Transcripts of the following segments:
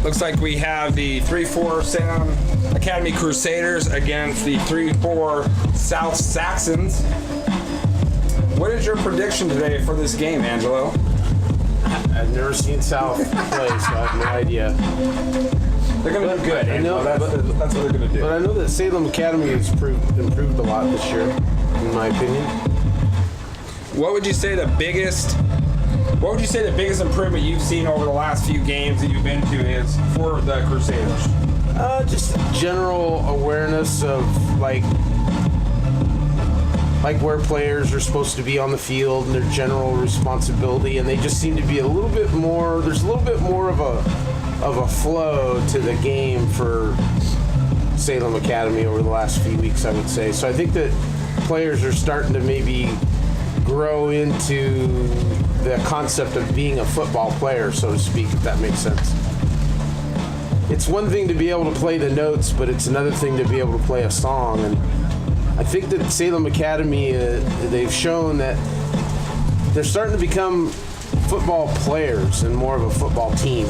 Looks like we have the 3-4 Salem Academy Crusaders against the 3-4 South Saxons. What is your prediction today for this game, Angelo? I've never seen South play, so I have no idea. They're going to do good. I know, that's what they're going to do. But I know that Salem Academy has improved a lot this year, in my opinion. What would you say the biggest improvement you've seen over the last few games that you've been to is for the Crusaders? Just general awareness of like where players are supposed to be on the field and their general responsibility, and they just seem to be a little bit more. There's a little bit more of a flow to the game for Salem Academy over the last few weeks, I would say. So I think that players are starting to maybe grow into the concept of being a football player, so to speak, if that makes sense. It's one thing to be able to play the notes, but it's another thing to be able to play a song. And I think that Salem Academy, they've shown that they're starting to become football players and more of a football team.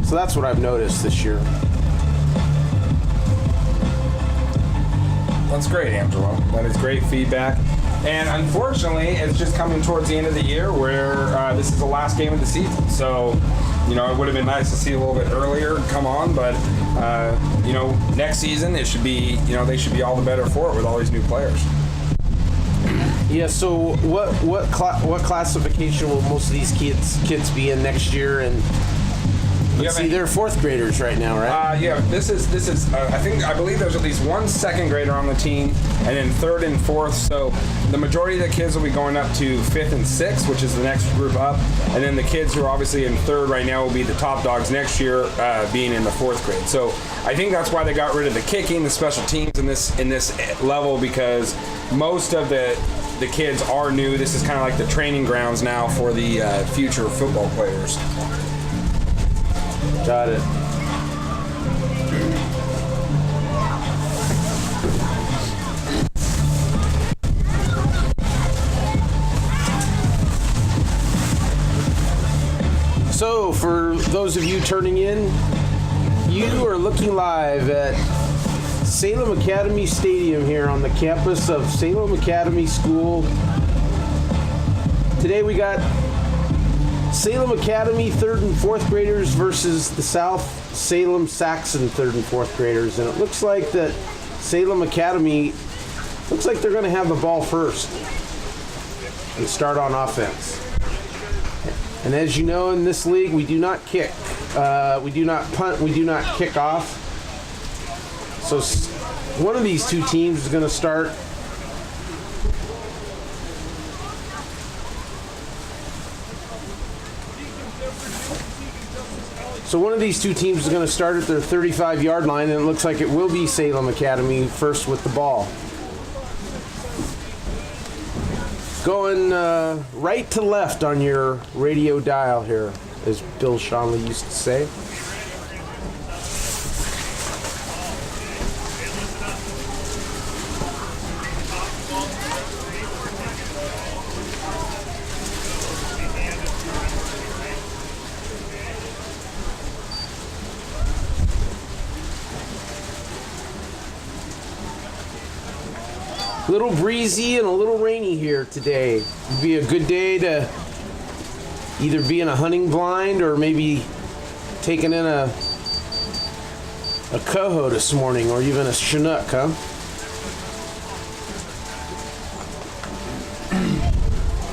So that's what I've noticed this year. That's great, Angelo. That is great feedback. And unfortunately, it's just coming towards the end of the year where this is the last game of the season. So, it would have been nice to see a little bit earlier come on, but, next season it should be, they should be all the better for it with all these new players. Yeah, so what classification will most of these kids be in next year? And let's see, they're fourth graders right now, right? Yeah, this is I believe there's at least one second grader on the team, and then third and fourth. So the majority of the kids will be going up to fifth and sixth, which is the next group up, and then the kids who are obviously in third right now will be the top dogs next year, being in the fourth grade. So I think that's why they got rid of the kicking, the special teams in this level, because most of the kids are new. This is kind of like the training grounds now for the future football players. Got it. So, for those of you turning in, you are looking live at Salem Academy Stadium here on the campus of Salem Academy School. Today we got Salem Academy third and fourth graders versus the South Salem Saxon third and fourth graders, and it looks like that Salem Academy looks like they're going to have the ball first and start on offense. And as you know, in this league, we do not kick, we do not punt, we do not kick off. So one of these two teams is going to start. So one of these two teams is going to start at their 35-yard line, and it looks like it will be Salem Academy first with the ball. Going right to left on your radio dial here, as Bill Shonley used to say. A little breezy and a little rainy here today. It'd be a good day to either be in a hunting blind or maybe taking in a coho this morning, or even a chinook, huh?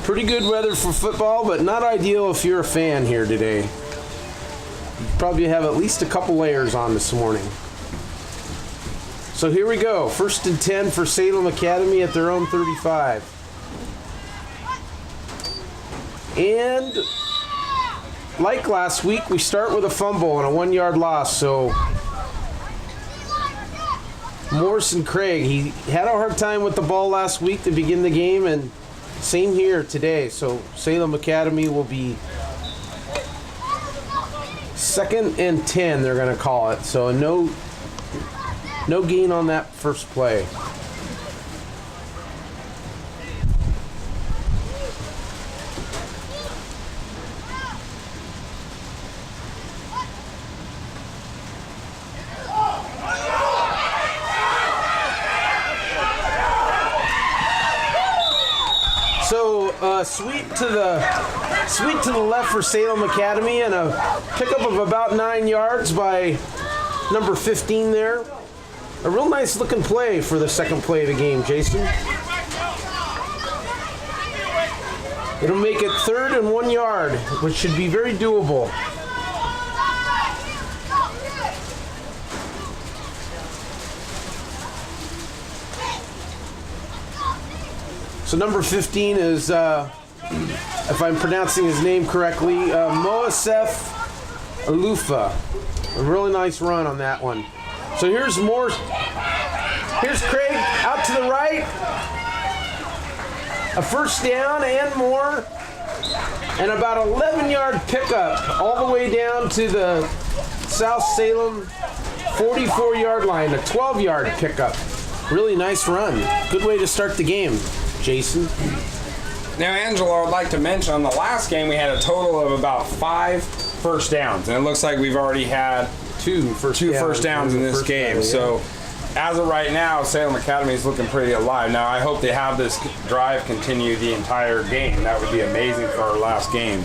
Pretty good weather for football, but not ideal if you're a fan here today. You probably have at least a couple layers on this morning. So here we go. 1st and 10 for Salem Academy at their own 35. And like last week, we start with a fumble and a 1-yard loss. So Morrison Craig, he had a hard time with the ball last week to begin the game, and same here today. So Salem Academy will be 2nd and 10, they're going to call it. So no gain on that first play. sweep to the left for Salem Academy, and a pickup of about 9 yards by number 15 there. A real nice looking play for the second play of the game, Jason. It'll make it 3rd and 1 yard, which should be very doable. So number 15 is, if I'm pronouncing his name correctly, Moasef Alufa. A really nice run on that one. So here's more. Here's Craig out to the right. A first down and more. And about 11-yard pickup all the way down to the South Salem 44-yard line. A 12-yard pickup. Really nice run. Good way to start the game, Jason. Now, Angelo, I'd like to mention on the last game we had a total of about 5 first downs, and it looks like we've already had two first downs in this game. Yeah. So, as of right now, Salem Academy is looking pretty alive. Now, I hope they have this drive continue the entire game. That would be amazing for our last game.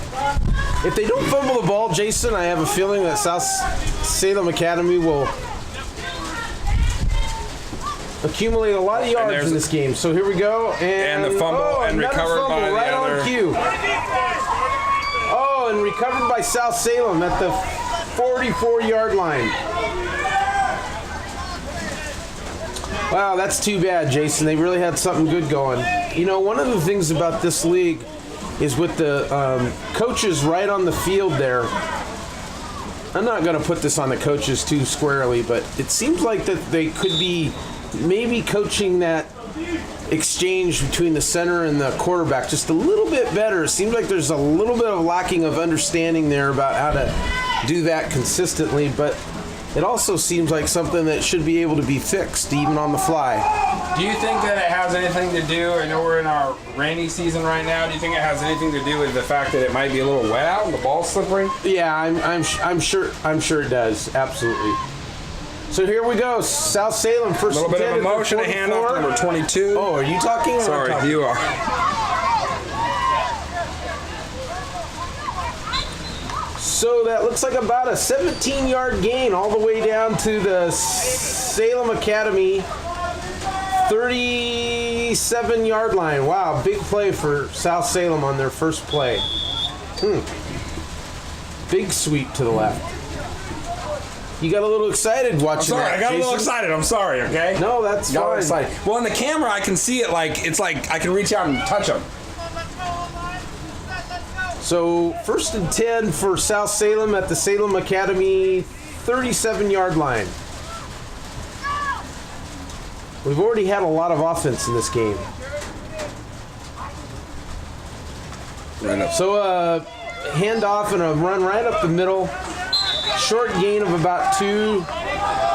If they don't fumble the ball, Jason, I have a feeling that South Salem Academy will accumulate a lot of yards in this game. So here we go, and the fumble and recovered by the right other. On cue. Oh, and recovered by South Salem at the 44-yard line. Wow, that's too bad, Jason. They really had something good going. You know, one of the things about this league is with the coaches right on the field there. I'm not going to put this on the coaches too squarely, but it seems like that they could be maybe coaching that exchange between the center and the quarterback just a little bit better. It seems like there's a little bit of lacking of understanding there about how to do that consistently, but it also seems like something that should be able to be fixed even on the fly. Do you think that it has anything to do, I know we're in our rainy season right now, do you think it has anything to do with the fact that it might be a little wet out and the ball's slippery? Yeah, I'm sure it does, absolutely. So here we go, South Salem first. A little bit of a motion, a handoff to number 22. Oh, are you talking? Sorry, you are. So that looks like about a 17-yard gain all the way down to the Salem Academy 37-yard line. Wow, big play for South Salem on their first play. Big sweep to the left. You got a little excited watching that, I got Jason. a little excited. I'm sorry, okay? No, that's fine. Excited. Well, on the camera, I can see it it's like I can reach out and touch them. So, 1st and 10 for South Salem at the Salem Academy 37-yard line. We've already had a lot of offense in this game. So, handoff and a run right up the middle. Short gain of about 2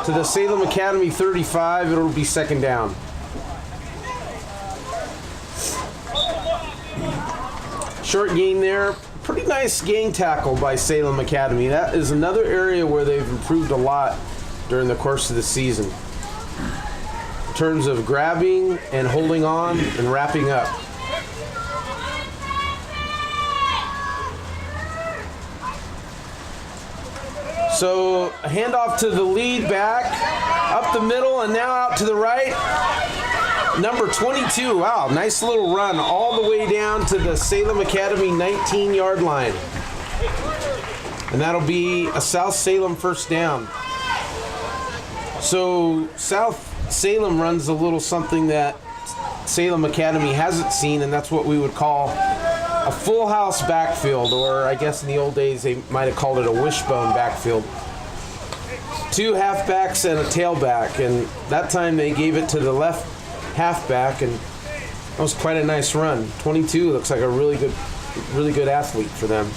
to the Salem Academy 35. It'll be second down. Short gain there. Pretty nice gang tackle by Salem Academy. That is another area where they've improved a lot during the course of the season. In terms of grabbing and holding on and wrapping up. So a handoff to the lead back, up the middle, and now out to the right. Number 22, wow, nice little run all the way down to the Salem Academy 19-yard line. And that'll be a South Salem first down. So South Salem runs a little something that Salem Academy hasn't seen, and that's what we would call a full house backfield, or I guess in the old days they might have called it a wishbone backfield. 2 halfbacks and a tailback, and that time they gave it to the left halfback, and that was quite a nice run. 22 looks like a really good athlete for them.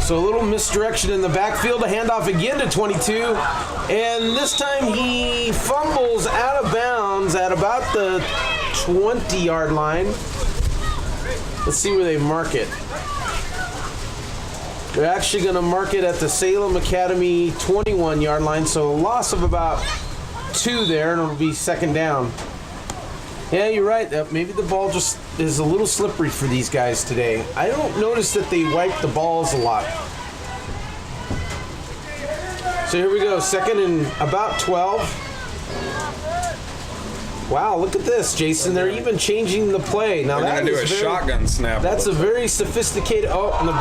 So a little misdirection in the backfield, a handoff again to 22, and this time he fumbles out of bounds at about the 20-yard line. Let's see where they mark it. They're actually going to mark it at the Salem Academy 21-yard line, so a loss of about 2 there, and it'll be second down. Yeah, you're right. Maybe the ball just is a little slippery for these guys today. I don't notice that they wipe the balls a lot. So here we go, second and about 12. Wow, look at this, Jason. They're even changing the play. Now We're going to do a shotgun snap. That's a very sophisticated... Oh, and the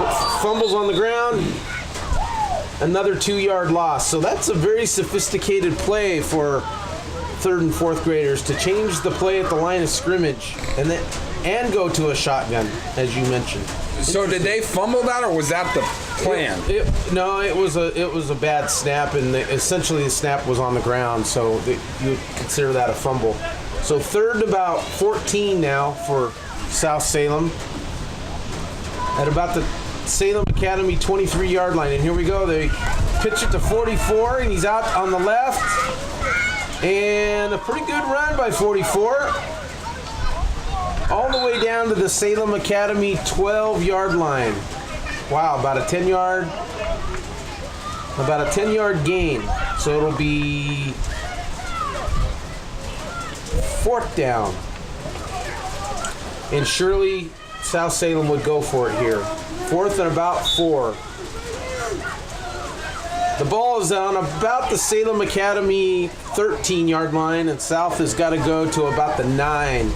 fumbles on the ground. Another 2-yard loss. So that's a very sophisticated play for 3rd and 4th graders to change the play at the line of scrimmage and go to a shotgun, as you mentioned. So did they fumble that, or was that the plan? No, it was a bad snap, and essentially the snap was on the ground, so you would consider that a fumble. So 3rd about 14 now for South Salem at about the Salem Academy 23-yard line. And here we go. They pitch it to 44, and he's out on the left. And a pretty good run by 44. All the way down to the Salem Academy 12-yard line. Wow, about a 10-yard gain. So it'll be 4th down. And surely South Salem would go for it here. 4th and about 4. The ball is on about the Salem Academy 13-yard line, and South has got to go to about the 9.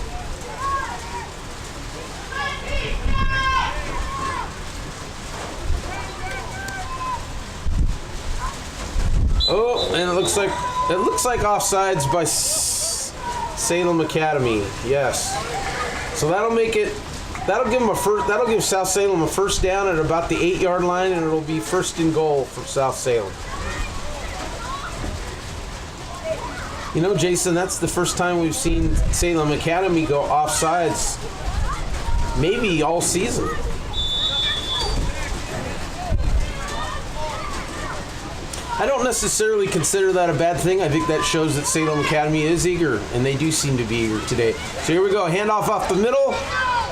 Oh, and it looks like offsides by Salem Academy. Yes. So that'll give South Salem a first down at about the 8-yard line, and it'll be 1st and goal for South Salem. You know, Jason, that's the first time we've seen Salem Academy go offsides maybe all season. I don't necessarily consider that a bad thing. I think that shows that Salem Academy is eager, and they do seem to be eager today. So here we go. Handoff off the middle.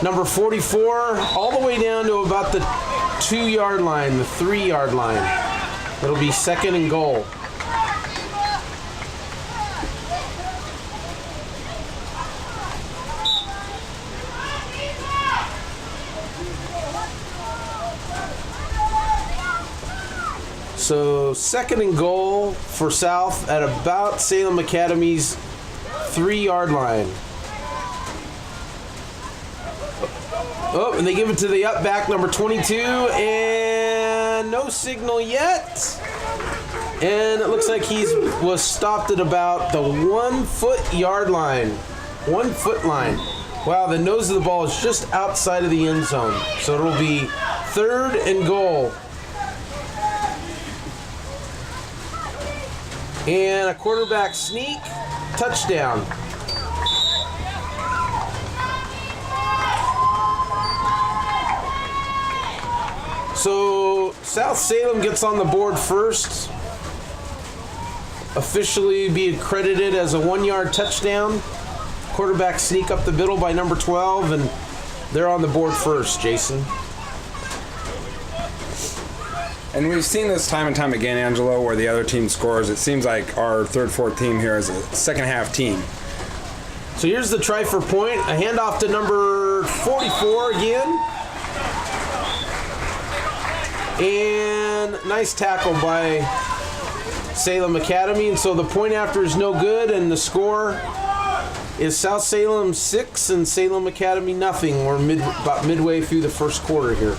Number 44, all the way down to about the 2-yard line, the 3-yard line. It'll be 2nd and goal. So 2nd and goal for South at about Salem Academy's 3-yard line. Oh, and they give it to the up back, number 22, and no signal yet. And it looks like he was stopped at about the 1-foot line. 1 foot line. Wow, the nose of the ball is just outside of the end zone. So it'll be 3rd and goal. And a quarterback sneak, touchdown. So South Salem gets on the board first. Officially be credited as a 1-yard touchdown. Quarterback sneak up the middle by number 12, and they're on the board first, Jason. And we've seen this time and time again, Angelo, where the other team scores. It seems like our 3rd, 4th team here is a second-half team. So here's the try for point. A handoff to number 44 again. And nice tackle by Salem Academy. And so the point after is no good, and the score is South Salem 6 and Salem Academy nothing. We're about midway through the first quarter here.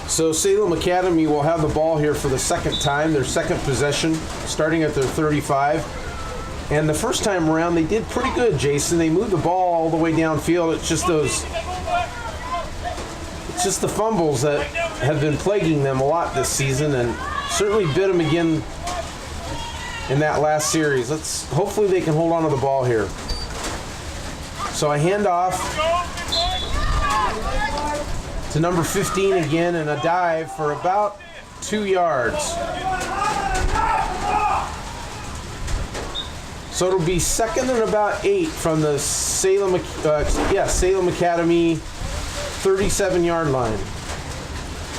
So Salem Academy will have the ball here for the second time, their second possession, starting at their 35. And the first time around, they did pretty good, Jason. They moved the ball all the way downfield. It's just the fumbles that have been plaguing them a lot this season, and certainly bit them again in that last series. Hopefully they can hold on to the ball here. So I hand off to number 15 again, and a dive for about 2 yards. So it'll be second and about 8 from the Salem Academy 37-yard line.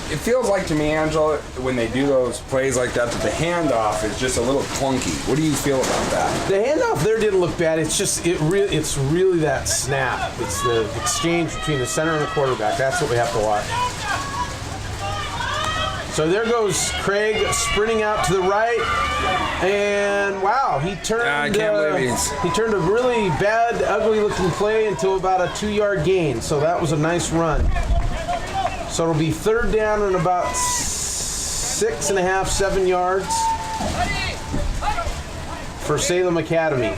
It feels like to me, Angela, when they do those plays like that the handoff is just a little clunky. What do you feel about that? The handoff there didn't look bad. It's just it's really that snap. It's the exchange between the center and the quarterback. That's what we have to watch. So there goes Craig sprinting out to the right, and wow, he turned. I can't believe he turned a really bad, ugly-looking play into about a 2-yard gain. So that was a nice run. So it'll be third down and about 6.5, 7 yards for Salem Academy.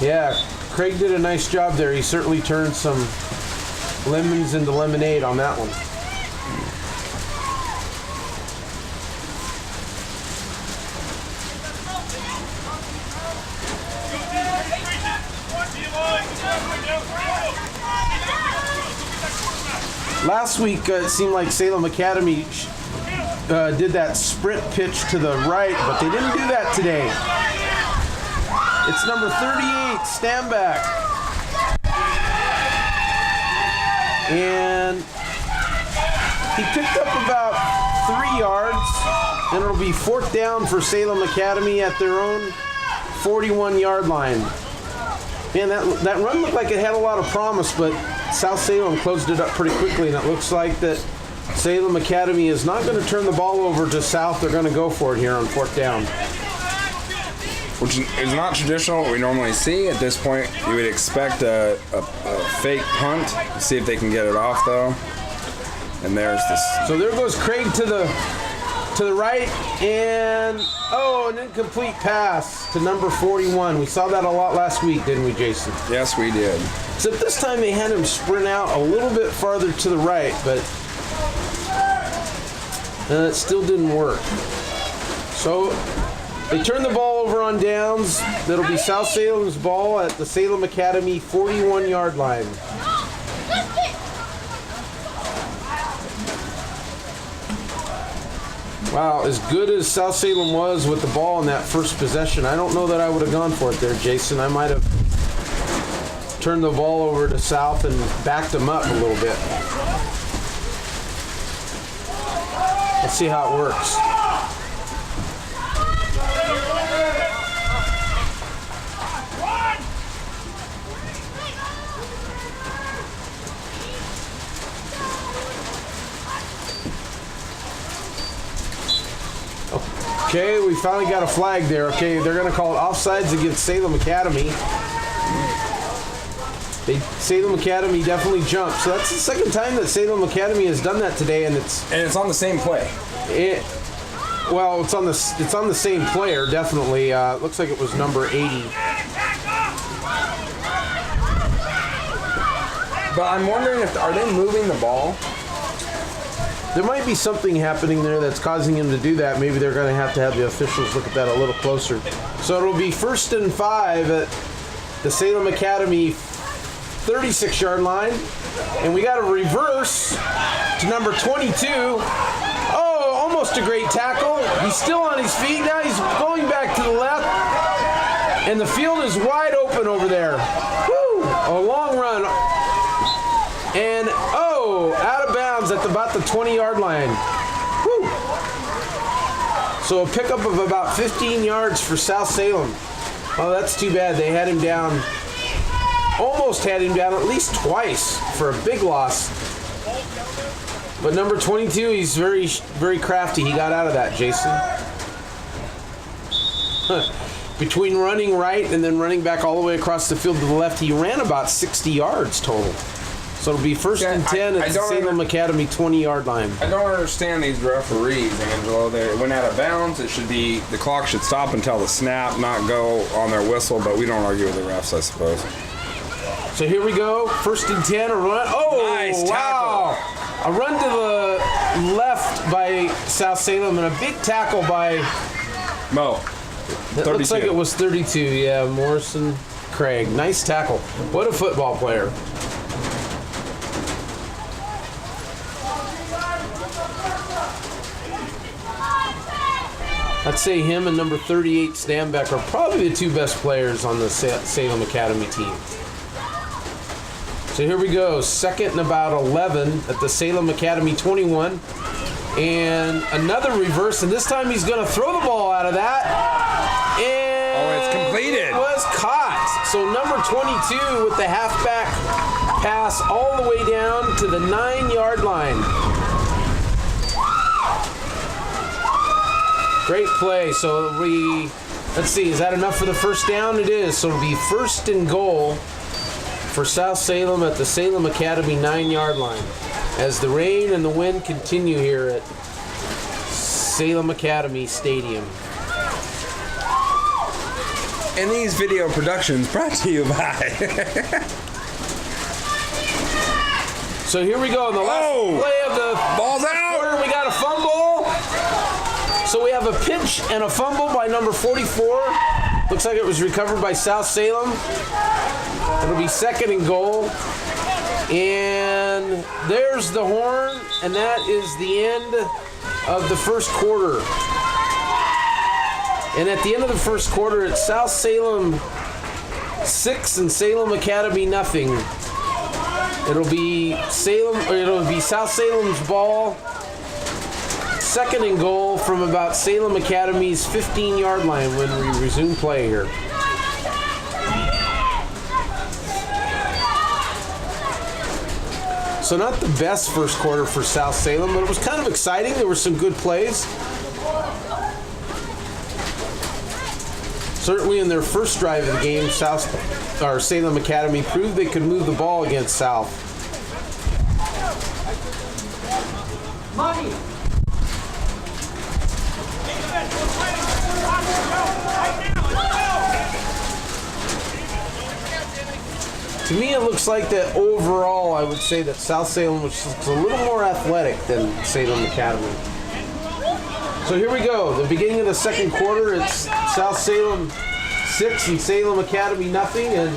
Yeah, Craig did a nice job there. He certainly turned some lemons into lemonade on that one. Last week, it seemed like Salem Academy did that sprint pitch to the right, but they didn't do that today. It's number 38, Stanback. And he picked up about 3 yards, and it'll be fourth down for Salem Academy at their own 41-yard line. Man, that run looked like it had a lot of promise, but South Salem closed it up pretty quickly, and it looks like that Salem Academy is not going to turn the ball over to South. They're going to go for it here on fourth down. Which is not traditional, what we normally see. At this point, you would expect a fake punt. See if they can get it off, though. And there's this. So there goes Craig to the right, and an incomplete pass to number 41. We saw that a lot last week, didn't we, Jason? Yes, we did. Except this time they had him sprint out a little bit farther to the right, but it still didn't work. So they turn the ball over on downs. That'll be South Salem's ball at the Salem Academy 41-yard line. Wow, as good as South Salem was with the ball in that first possession, I don't know that I would have gone for it there, Jason. I might have turned the ball over to South and backed them up a little bit. Let's see how it works. Okay, we finally got a flag there. Okay, they're going to call it offsides against Salem Academy. Salem Academy definitely jumped. So that's the second time that Salem Academy has done that today, and it's on the same play. It's on the same player, definitely. Looks like it was number 80. But I'm wondering are they moving the ball? There might be something happening there that's causing him to do that. Maybe they're going to have the officials look at that a little closer. So it'll be 1st and 5 at the Salem Academy 36-yard line. And we got a reverse to number 22. Oh, almost a great tackle. He's still on his feet. Now he's going back to the left. And the field is wide open over there. Woo! A long run. And, out of bounds at about the 20-yard line. Woo! So a pickup of about 15 yards for South Salem. Oh, that's too bad. They had him down, almost had him down at least twice for a big loss. But number 22, he's very, very crafty. He got out of that, Jason. Between running right and then running back all the way across the field to the left, he ran about 60 yards total. So it'll be 1st and 10 at the Salem Academy 20-yard line. I don't understand these referees, Angelo. They went out of bounds. The clock should stop until the snap, not go on their whistle, but we don't argue with the refs, I suppose. So here we go. 1st and 10, a run. Oh, nice wow. tackle. A run to the left by South Salem and a big tackle by Mo. It 32. looks like it was 32. Yeah, Morrison Craig. Nice tackle. What a football player. I'd say him and number 38 Stanbeck are probably the two best players on the Salem Academy team. So here we go. Second and about 11 at the Salem Academy 21. And another reverse, and this time he's going to throw the ball out of that. And it's completed. It was caught. So number 22 with the halfback pass all the way down to the 9-yard line. Great play. So let's see, is that enough for the first down? It is. So it'll be first and goal for South Salem at the Salem Academy 9-yard line, as the rain and the wind continue here at Salem Academy Stadium. And these video productions brought to you by. So here we go. In the last play of the ball's out. quarter, we got a fumble. So we have a pinch and a fumble by number 44. Looks like it was recovered by South Salem. It'll be second and goal. And there's the horn, and that is the end of the first quarter. And at the end of the first quarter, it's South Salem 6 and Salem Academy nothing. It'll be South Salem's ball. Second and goal from about Salem Academy's 15-yard line when we resume play here. So not the best first quarter for South Salem, but it was kind of exciting. There were some good plays. Certainly in their first drive of the game, Salem Academy proved they could move the ball against South. Money. To me, it looks like that overall, I would say that South Salem was a little more athletic than Salem Academy. So here we go. The beginning of the second quarter, it's South Salem 6 and Salem Academy nothing, and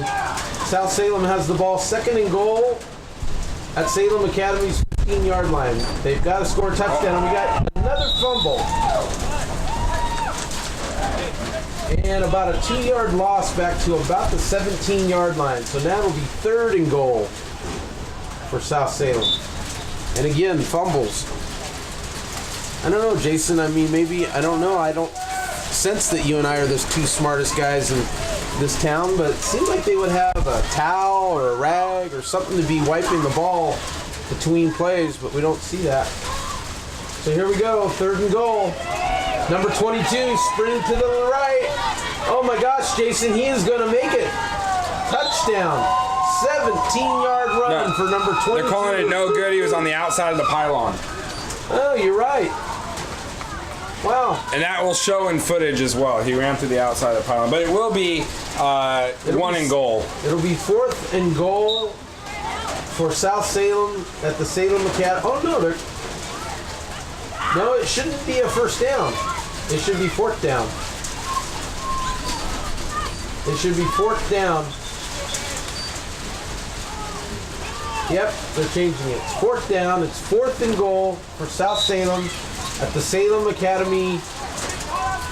South Salem has the ball second and goal at Salem Academy's 15-yard line. They've got to score a touchdown. We got another fumble. And about a 2-yard loss back to about the 17-yard line. So now it'll be third and goal for South Salem. And again, fumbles. I don't know, Jason. I mean, maybe, I don't know. I don't sense that you and I are the two smartest guys in this town, but it seems like they would have a towel or a rag or something to be wiping the ball between plays, but we don't see that. So here we go, third and goal. Number 22, sprinting to the right. Oh my gosh, Jason, he is going to make it. Touchdown. 17-yard run for number 22. They're calling it no good. He was on the outside of the pylon. Oh, you're right. Wow. And that will show in footage as well. He ran through the outside of the pylon. But it will be one and goal. It'll be fourth and goal for South Salem at the Salem Academy. Oh, no, it shouldn't be a first down. It should be fourth down. It should be fourth down. Yep, they're changing it. It's fourth down. It's fourth and goal for South Salem at the Salem Academy,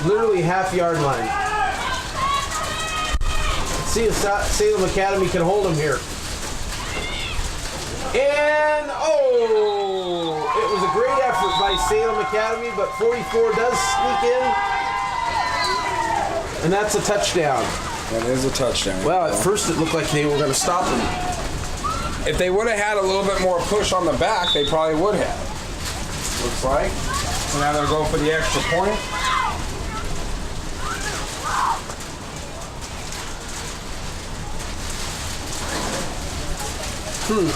literally half-yard line. Let's see if Salem Academy can hold them here. And, it was a great effort by Salem Academy, but 44 does sneak in. And that's a touchdown. That is a touchdown. Well, at first it looked like they were going to stop him. If they would have had a little bit more push on the back, they probably would have. Looks like. So now they're going for the extra point.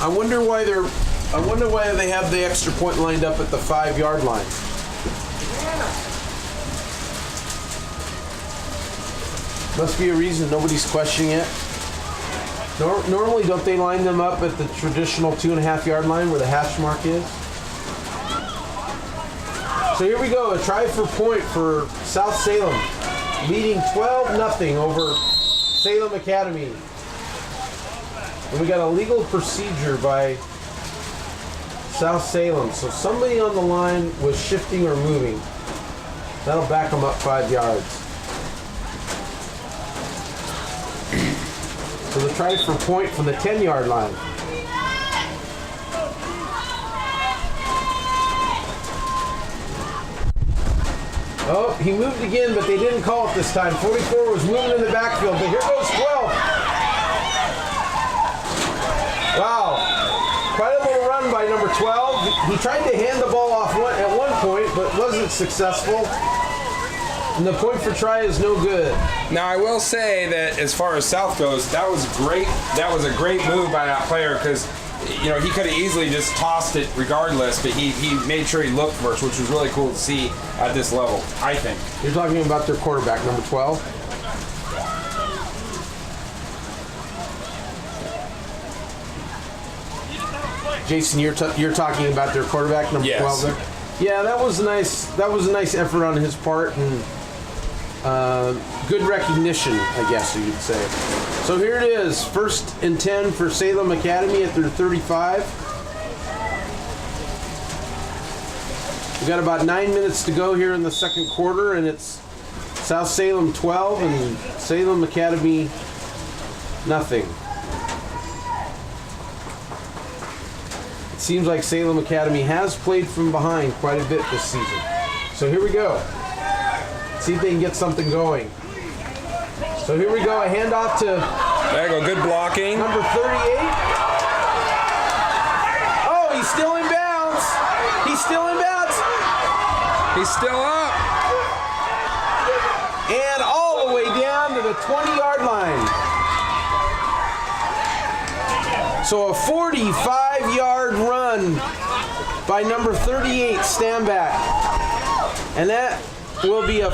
I wonder why they have the extra point lined up at the 5-yard line. Must be a reason nobody's questioning it. Normally, don't they line them up at the traditional 2.5-yard line where the hash mark is? So here we go, a try for point for South Salem, leading 12-0 over Salem Academy. And we got a legal procedure by South Salem. So somebody on the line was shifting or moving. That'll back them up 5 yards. So the try for point from the 10-yard line. Oh, he moved again, but they didn't call it this time. 44 was moving in the backfield, but here goes 12. Wow. Quite a little run by number 12. He tried to hand the ball off at one point, but wasn't successful. And the point for try is no good. Now, I will say that as far as South goes, that was great. That was a great move by that player because, you know, he could have easily just tossed it regardless, but he made sure he looked first, which was really cool to see at this level, I think. You're talking about their quarterback, number 12? Jason, you're talking about their quarterback, number 12 there? Yeah, that was a nice effort on his part, and good recognition, I guess you could say. So here it is, 1st and 10 for Salem Academy at their 35. We've got about 9 minutes to go here in the second quarter, and it's South Salem 12 and Salem Academy nothing. It seems like Salem Academy has played from behind quite a bit this season. So here we go. See if they can get something going. So here we go, a handoff to... There you go, good blocking. Number 38. Oh, he's still in bounds. He's still in bounds. He's still up. And all the way down to the 20-yard line. So a 45-yard run by number 38, Stanback. And that will be a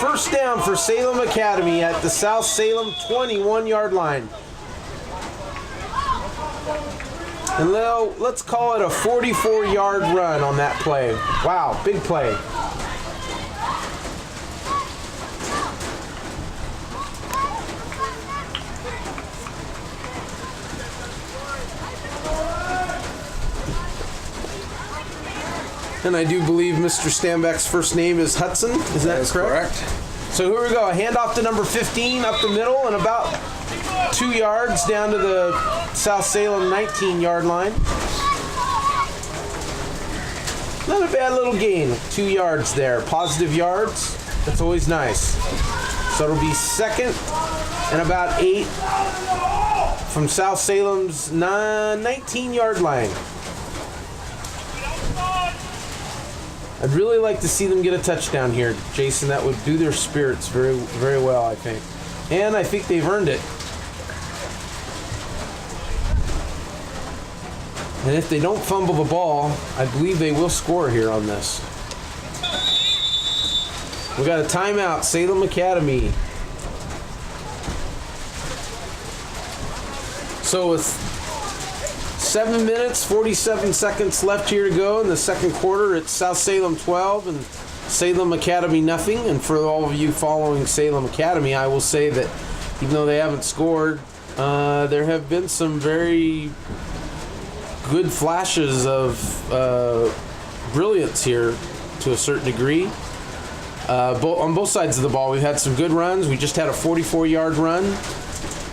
first down for Salem Academy at the South Salem 21-yard line. And let's call it a 44-yard run on that play. Wow, big play. And I do believe Mr. Stanback's first name is Hudson. Is that correct? So here we go. A handoff to number 15 up the middle and about 2 yards down to the South Salem 19-yard line. Not a bad little gain. 2 yards there. Positive yards. That's always nice. So it'll be 2nd and about 8 from South Salem's 19-yard line. I'd really like to see them get a touchdown here, Jason. That would do their spirits very, very well, I think. And I think they've earned it. And if they don't fumble the ball, I believe they will score here on this. We got a timeout, Salem Academy. So with 7 minutes, 47 seconds left here to go in the second quarter, it's South Salem 12 and Salem Academy nothing. And for all of you following Salem Academy, I will say that even though they haven't scored, there have been some very good flashes of brilliance here to a certain degree. On both sides of the ball, we've had some good runs. We just had a 44-yard run.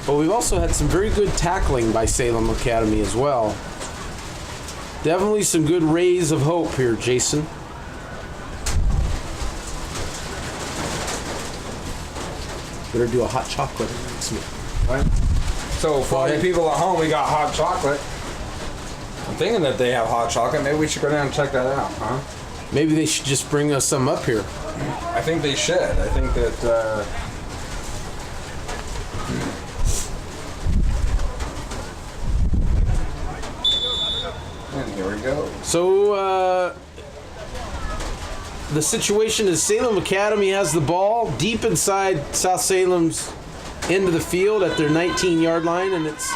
But we've also had some very good tackling by Salem Academy as well. Definitely some good rays of hope here, Jason. Better do a hot chocolate announcement. Right. So for all you people at home, we got hot chocolate. I'm thinking that they have hot chocolate. Maybe we should go down and check that out, huh? Maybe they should just bring us some up here. I think they should. I think that... And here we go. So, the situation is Salem Academy has the ball deep inside South Salem's end of the field at their 19-yard line, and it's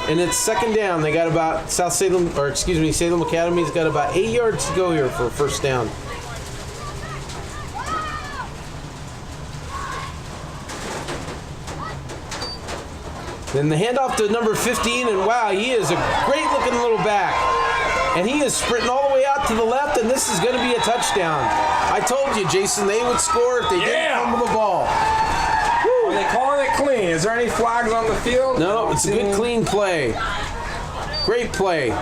And it's second down. They got about Salem Academy's got about 8 yards to go here for a first down. Then the handoff to number 15, and wow, he is a great-looking little back. And he is sprinting all the way out to the left, and this is going to be a touchdown. I told you, Jason, they would score if they didn't fumble the ball. Are they calling it clean? Is there any flags on the field? No, it's a good, clean play. Great play.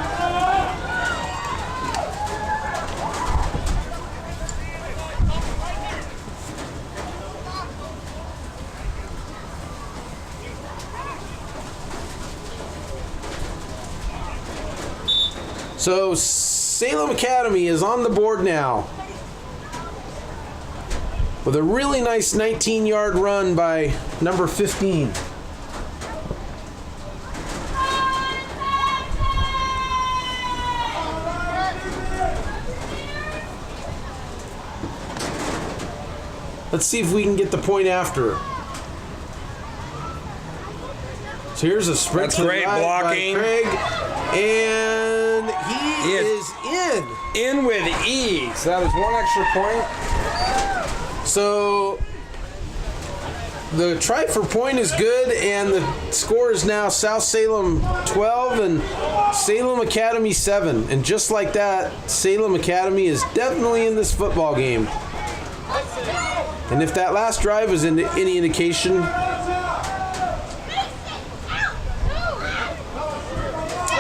So Salem Academy is on the board now with a really nice 19-yard run by number 15. Let's see if we can get the point after. So here's a sprint. That's great blocking. By Craig, and he is in. In with ease. That is one extra point. So the try for point is good, and the score is now South Salem 12 and Salem Academy 7. And just like that, Salem Academy is definitely in this football game. And if that last drive is any indication,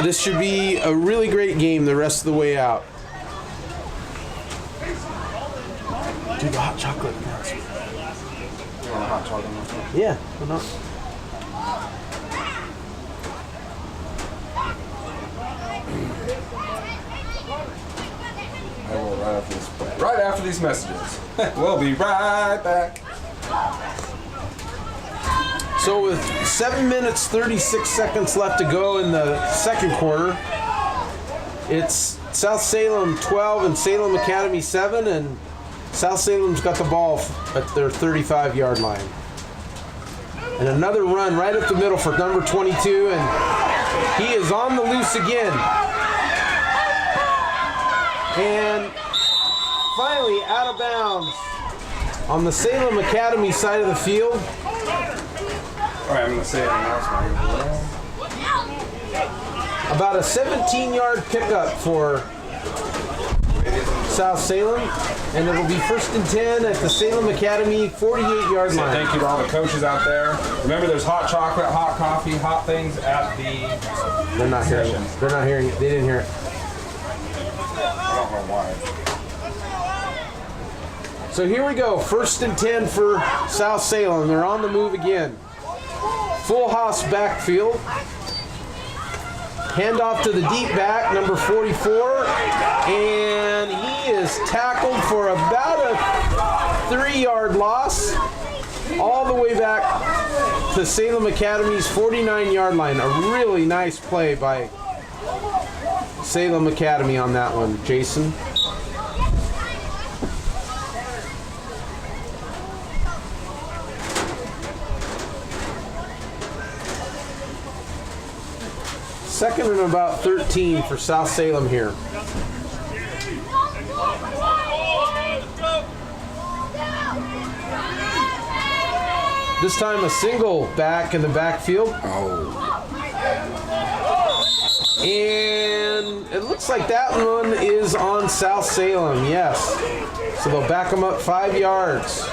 this should be a really great game the rest of the way out. Dude, the hot chocolate. You want a hot chocolate? Yeah, why not? I will right after these messages. We'll be right back. So with 7 minutes 36 seconds left to go in the second quarter, it's South Salem 12 and Salem Academy 7, and South Salem's got the ball at their 35-yard line. And another run right up the middle for number 22, and he is on the loose again. And finally out of bounds on the Salem Academy side of the field. All right, I'm going to say it announcement. About a 17-yard pickup for South Salem, and it'll be 1st and 10 at the Salem Academy 48-yard line. Thank you to all the coaches out there. Remember, there's hot chocolate, hot coffee, hot things at the They're not hearing it. They're not hearing it. They didn't hear it. I don't know why. So here we go. 1st and 10 for South Salem. They're on the move again. Full house backfield. Handoff to the deep back, number 44. And he is tackled for about a 3-yard loss. All the way back to Salem Academy's 49-yard line. A really nice play by Salem Academy on that one, Jason. Second and about 13 for South Salem here. This time a single back in the backfield. And it looks like that one is on South Salem, yes. So they'll back them up 5 yards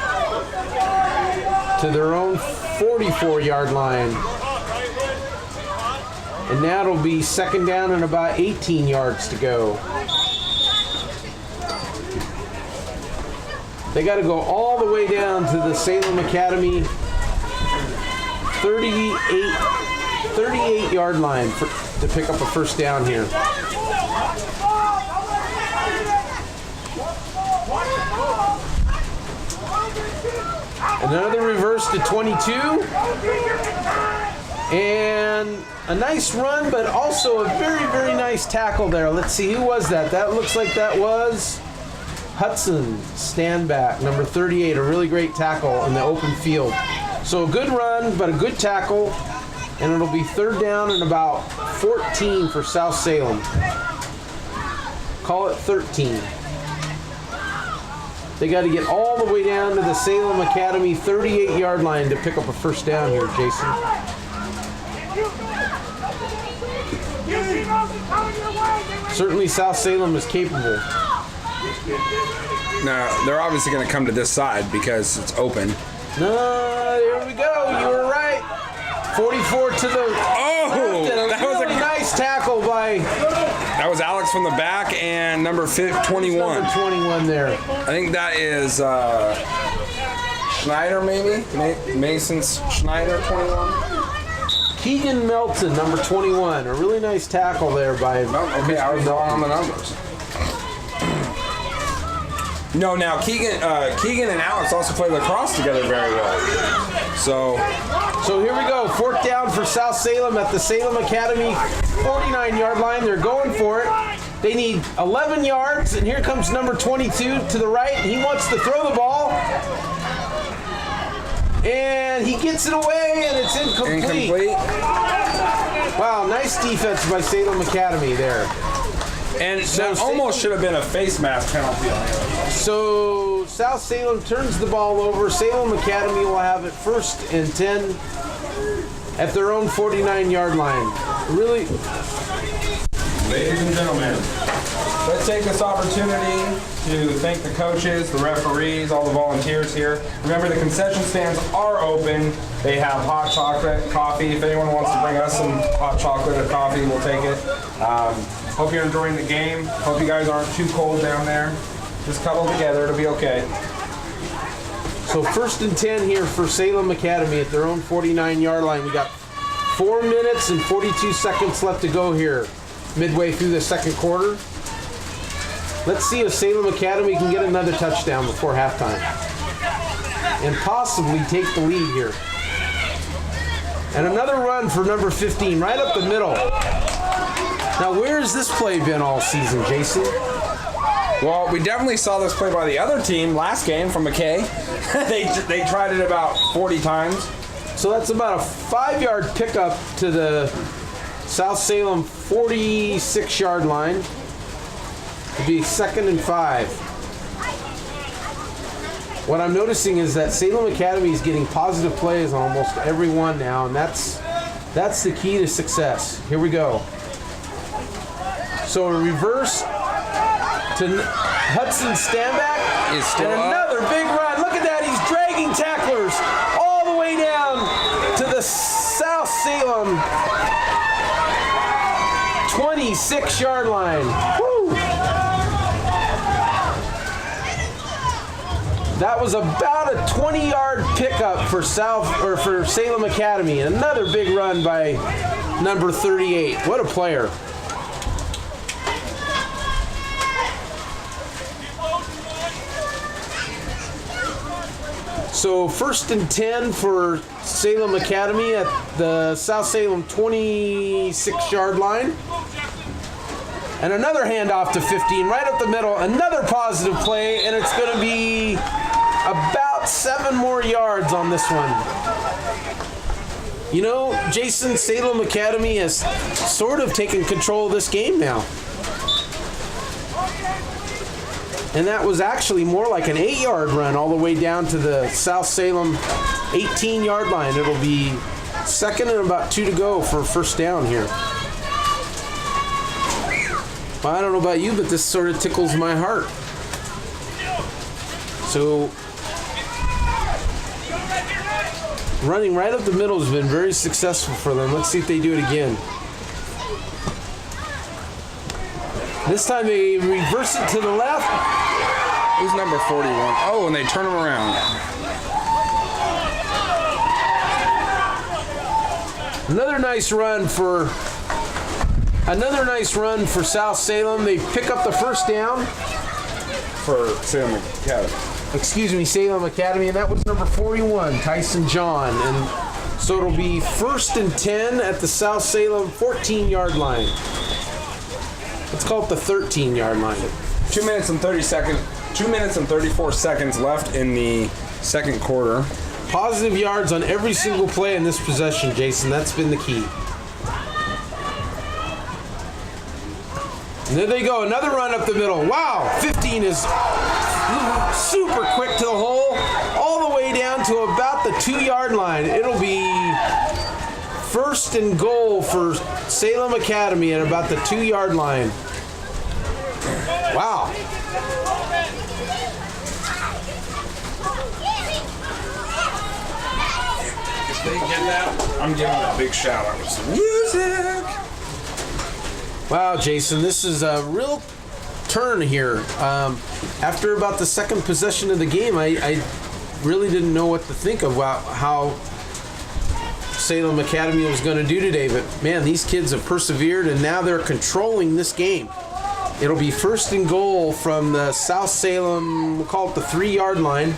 to their own 44-yard line. And now it'll be second down and about 18 yards to go. They got to go all the way down to the Salem Academy 38-yard line to pick up a first down here. Another reverse to 22. And a nice run, but also a very, very nice tackle there. Let's see, who was that? That looks like that was Hudson, stand back, number 38. A really great tackle in the open field. So a good run, but a good tackle. And it'll be 3rd down and about 14 for South Salem. Call it 13. They got to get all the way down to the Salem Academy 38-yard line to pick up a first down here, Jason. Certainly South Salem is capable. Now, they're obviously going to come to this side because it's open. No, here we go. You were right. 44 to the Oh! that was a nice tackle by... That was Alex from the back and number 21. Number 21 there. I think that is Schneider, maybe? Mason Schneider, 21? Keegan Melton, number 21. A really nice tackle there by... Okay, I was wrong on the numbers. No, now Keegan and Alex also play lacrosse together very well. So here we go. 4th down for South Salem at the Salem Academy 49-yard line. They're going for it. They need 11 yards, and here comes number 22 to the right. He wants to throw the ball. And he gets it away, and it's incomplete. Wow, nice defense by Salem Academy there. And that almost should have been a face mask penalty on the other side. So South Salem turns the ball over. Salem Academy will have it 1st and 10 at their own 49-yard line. Really, ladies and gentlemen, let's take this opportunity to thank the coaches, the referees, all the volunteers here. Remember, the concession stands are open. They have hot chocolate, coffee. If anyone wants to bring us some hot chocolate or coffee, we'll take it. Hope you're enjoying the game. Hope you guys aren't too cold down there. Just cuddle together. It'll be okay. so 1st and 10 here for Salem Academy at their own 49-yard line. We got 4 minutes and 42 seconds left to go here, midway through the 2nd quarter. Let's see if Salem Academy can get another touchdown before halftime and possibly take the lead here. And another run for number 15, right up the middle. Now, where has this play been all season, Jason? Well, we definitely saw this play by the other team last game from McKay. they tried it about 40 times. So that's about a 5-yard pickup to the South Salem 46-yard line. It'd be 2nd and 5. What I'm noticing is that Salem Academy is getting positive plays on almost every one now, and that's the key to success. Here we go. So a reverse to Hudson Stanback. Is still and another big run. Look at that. He's dragging tacklers all the way down to the South Salem 26-yard line. Woo! That was about a 20-yard pickup for Salem Academy. And another big run by number 38. What a player. So 1st and 10 for Salem Academy at the South Salem 26-yard line. And another handoff to 15, right up the middle. Another positive play, and it's going to be about 7 more yards on this one. You know, Jason, Salem Academy has sort of taken control of this game now. And that was actually more like an 8-yard run all the way down to the South Salem 18-yard line. It'll be 2nd and about 2 to go for first down here. Well, I don't know about you, but this sort of tickles my heart. So, running right up the middle has been very successful for them. Let's see if they do it again. This time they reverse it to the left. Who's number 41? Oh, and they turn him around. Another nice run for South Salem. They pick up the first down. For Salem Academy. Salem Academy, and that was number 41, Tyson John. And so it'll be 1st and 10 at the South Salem 14-yard line. Let's call it the 13-yard line. 2 minutes and 34 seconds left in the 2nd quarter. positive yards on every single play in this possession, Jason. That's been the key. And there they go, another run up the middle. Wow, 15 is super quick to the hole, all the way down to about the 2-yard line. It'll be first and goal for Salem Academy at about the 2-yard line. Wow. If they get that, I'm giving a big shout out with some music. Wow, Jason, this is a real turn here. After about the second possession of the game, I really didn't know what to think of how Salem Academy was going to do today. But, man, these kids have persevered, and now they're controlling this game. It'll be first and goal from the South Salem, we'll call it the 3-yard line.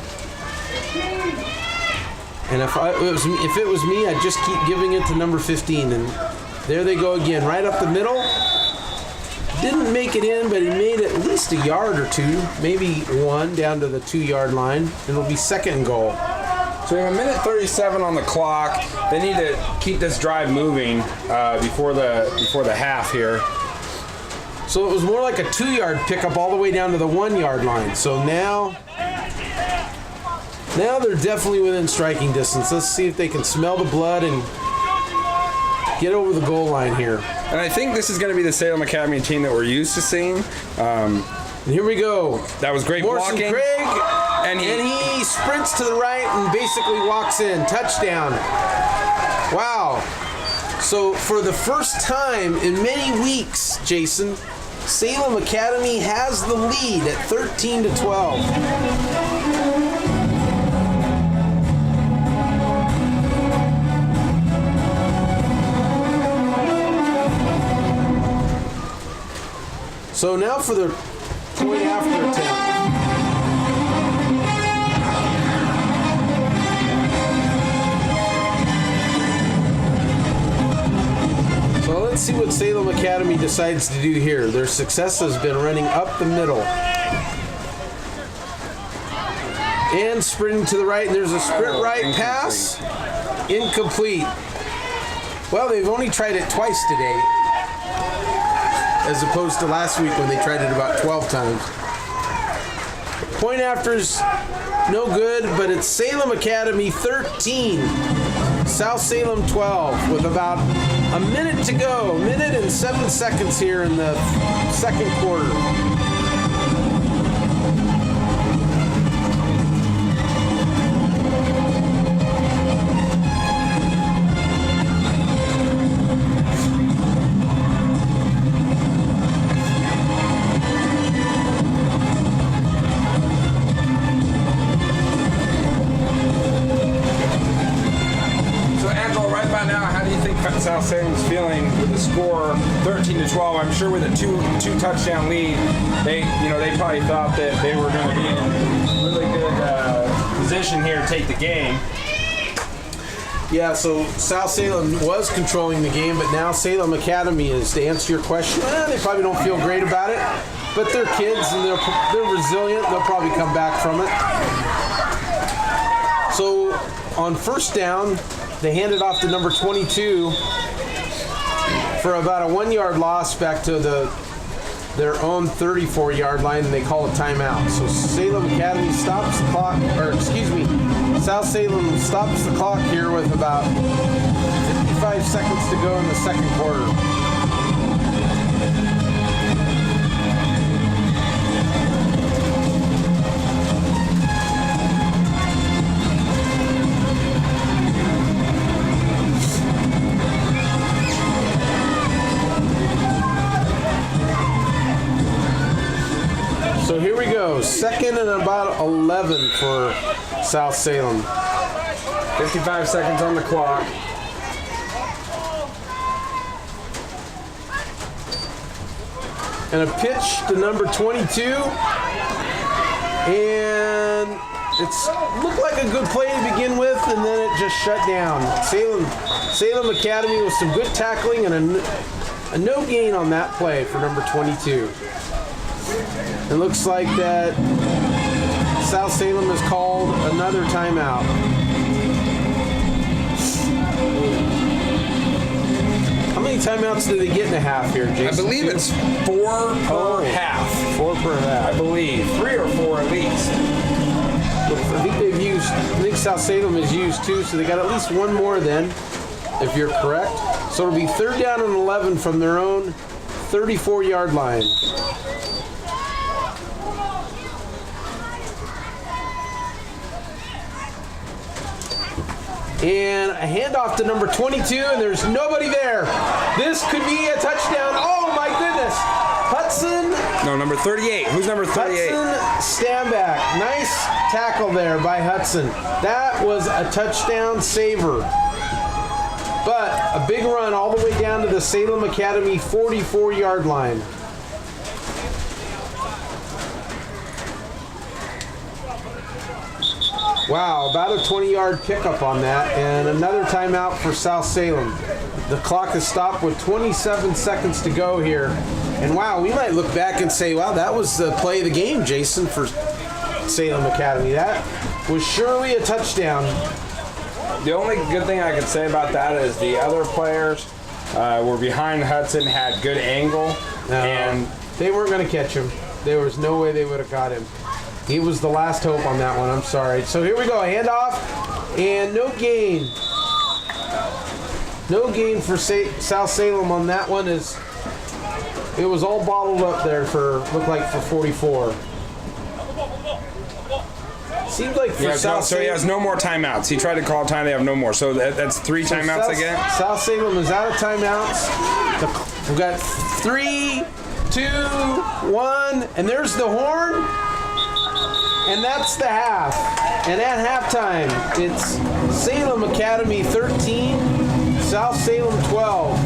And if it was me, I'd just keep giving it to number 15. And there they go again, right up the middle. Didn't make it in, but he made at least a yard or two, maybe one, down to the 2-yard line. It'll be second and goal. So we have a minute 37 on the clock. They need to keep this drive moving before the half here. So it was more like a 2-yard pickup all the way down to the 1-yard line. So now they're definitely within striking distance. Let's see if they can smell the blood and get over the goal line here. And I think this is going to be the Salem Academy team that we're used to seeing. And here we go. That was great Morrison blocking. Craig, And he sprints to the right and basically walks in. Touchdown. Wow. So for the first time in many weeks, Jason, Salem Academy has the lead at 13-12. So now for the point after attempt. So let's see what Salem Academy decides to do here. Their success has been running up the middle. And sprinting to the right, and there's a sprint right pass. Incomplete. Well, they've only tried it twice today, as opposed to last week when they tried it about 12 times. Point after's no good, but it's Salem Academy 13, South Salem 12, with about a minute to go. Minute and 7 seconds here in the second quarter. South Salem's feeling with the score 13-12. I'm sure with a two touchdown lead, they probably thought that they were going to be in a really good position here to take the game. Yeah, so South Salem was controlling the game, but now Salem Academy is, to answer your question, they probably don't feel great about it, but they're kids and they're resilient. They'll probably come back from it. So on first down, they hand it off to number 22 for about a 1-yard loss back to their own 34-yard line, and they call a timeout. So Salem Academy stops the clock, South Salem stops the clock here with about 55 seconds to go in the second quarter. So here we go, second and about 11 for South Salem. 55 seconds on the clock. And a pitch to number 22. And it's looked like a good play to begin with, and then it just shut down. Salem Academy with some good tackling and a no gain on that play for number 22. It looks like that South Salem has called another timeout. How many timeouts do they get in a half here, Jason? I believe it's 4 per half. 4 per half. I believe 3 or 4 at least. I think South Salem has used 2, so they got at least one more then, if you're correct. So it'll be 3rd down and 11 from their own 34-yard line. And a handoff to number 22, and there's nobody there. This could be a touchdown. Oh my goodness. Hudson. No, number 38. Who's number 38? Hudson Standback. Nice tackle there by Hudson. That was a touchdown saver. But a big run all the way down to the Salem Academy 44-yard line. Wow, about a 20-yard pickup on that, and another timeout for South Salem. The clock is stopped with 27 seconds to go here. And wow, we might look back and say, wow, that was the play of the game, Jason, for Salem Academy. That was surely a touchdown. The only good thing I could say about that is the other players were behind Hudson, had good angle, and they weren't going to catch him. There was no way they would have got him. He was the last hope on that one. I'm sorry. So here we go. Handoff and no gain. No gain for South Salem on that one. It was all bottled up there looked like for 44. Seems like for South Salem. So he has no more timeouts. He tried to call time. They have no more. So that's 3 timeouts again? South Salem is out of timeouts. We've got 3, 2, 1, and there's the horn. And that's the half. And at halftime, it's Salem Academy 13, South Salem 12.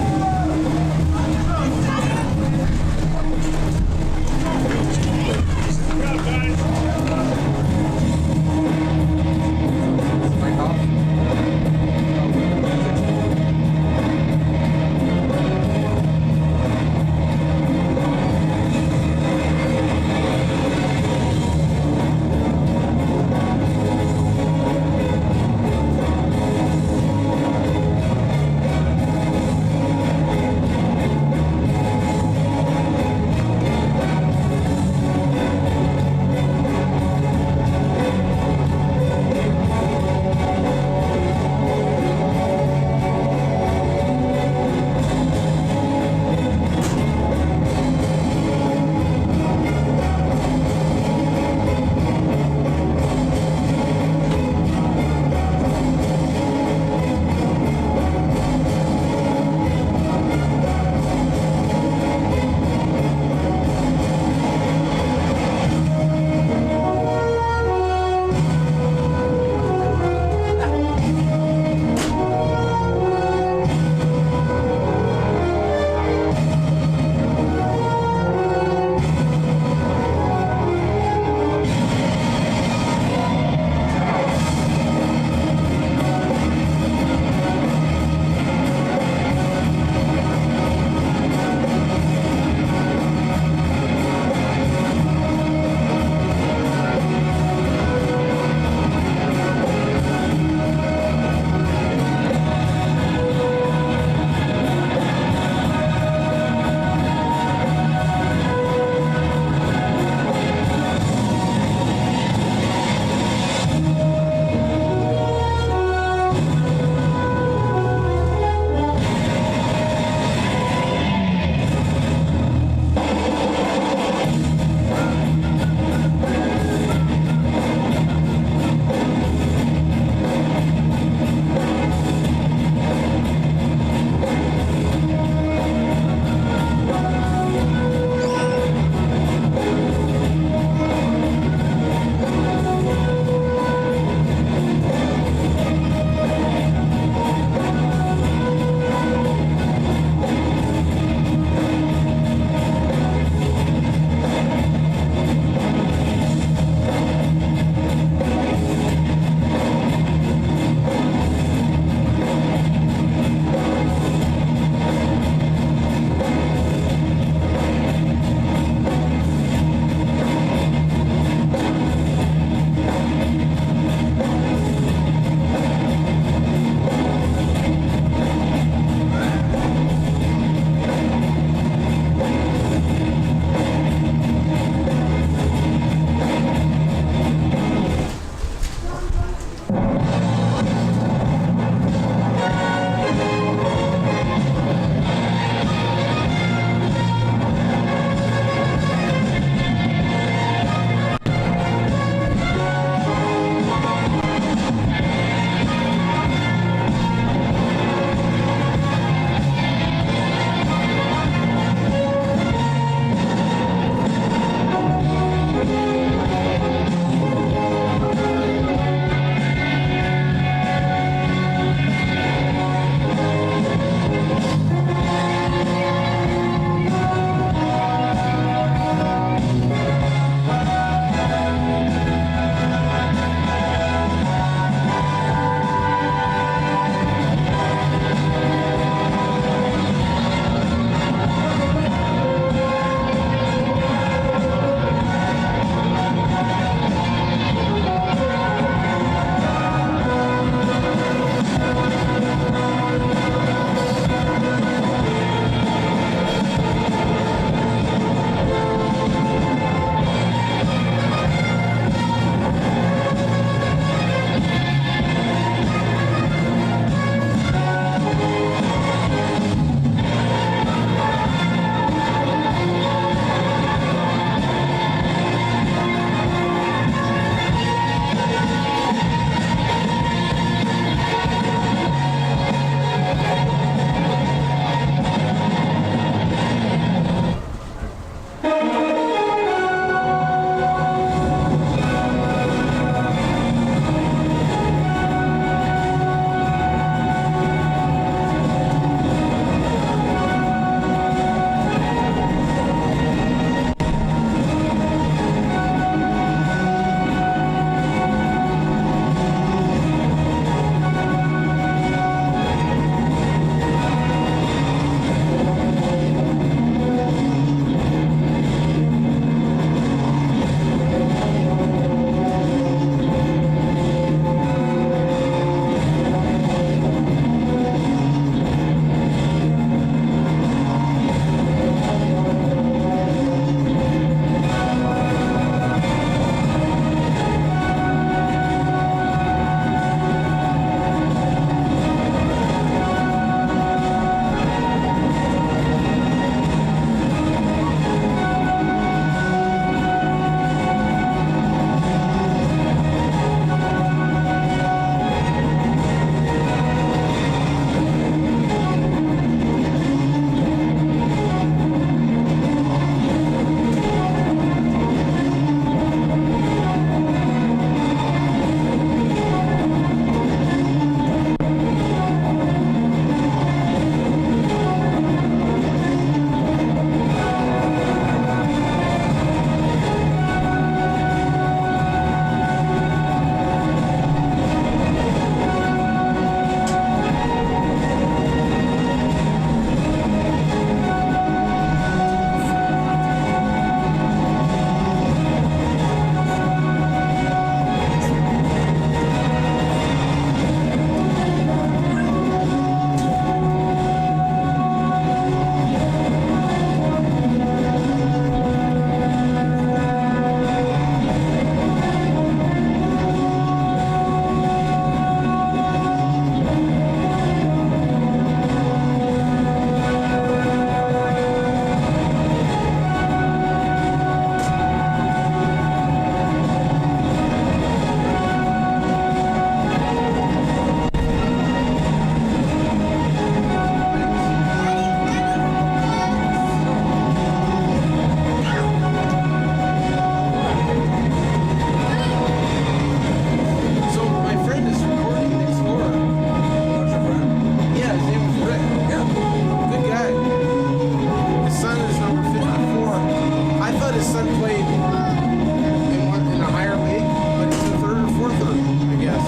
son played in a higher league, but he's the third or fourth, I guess.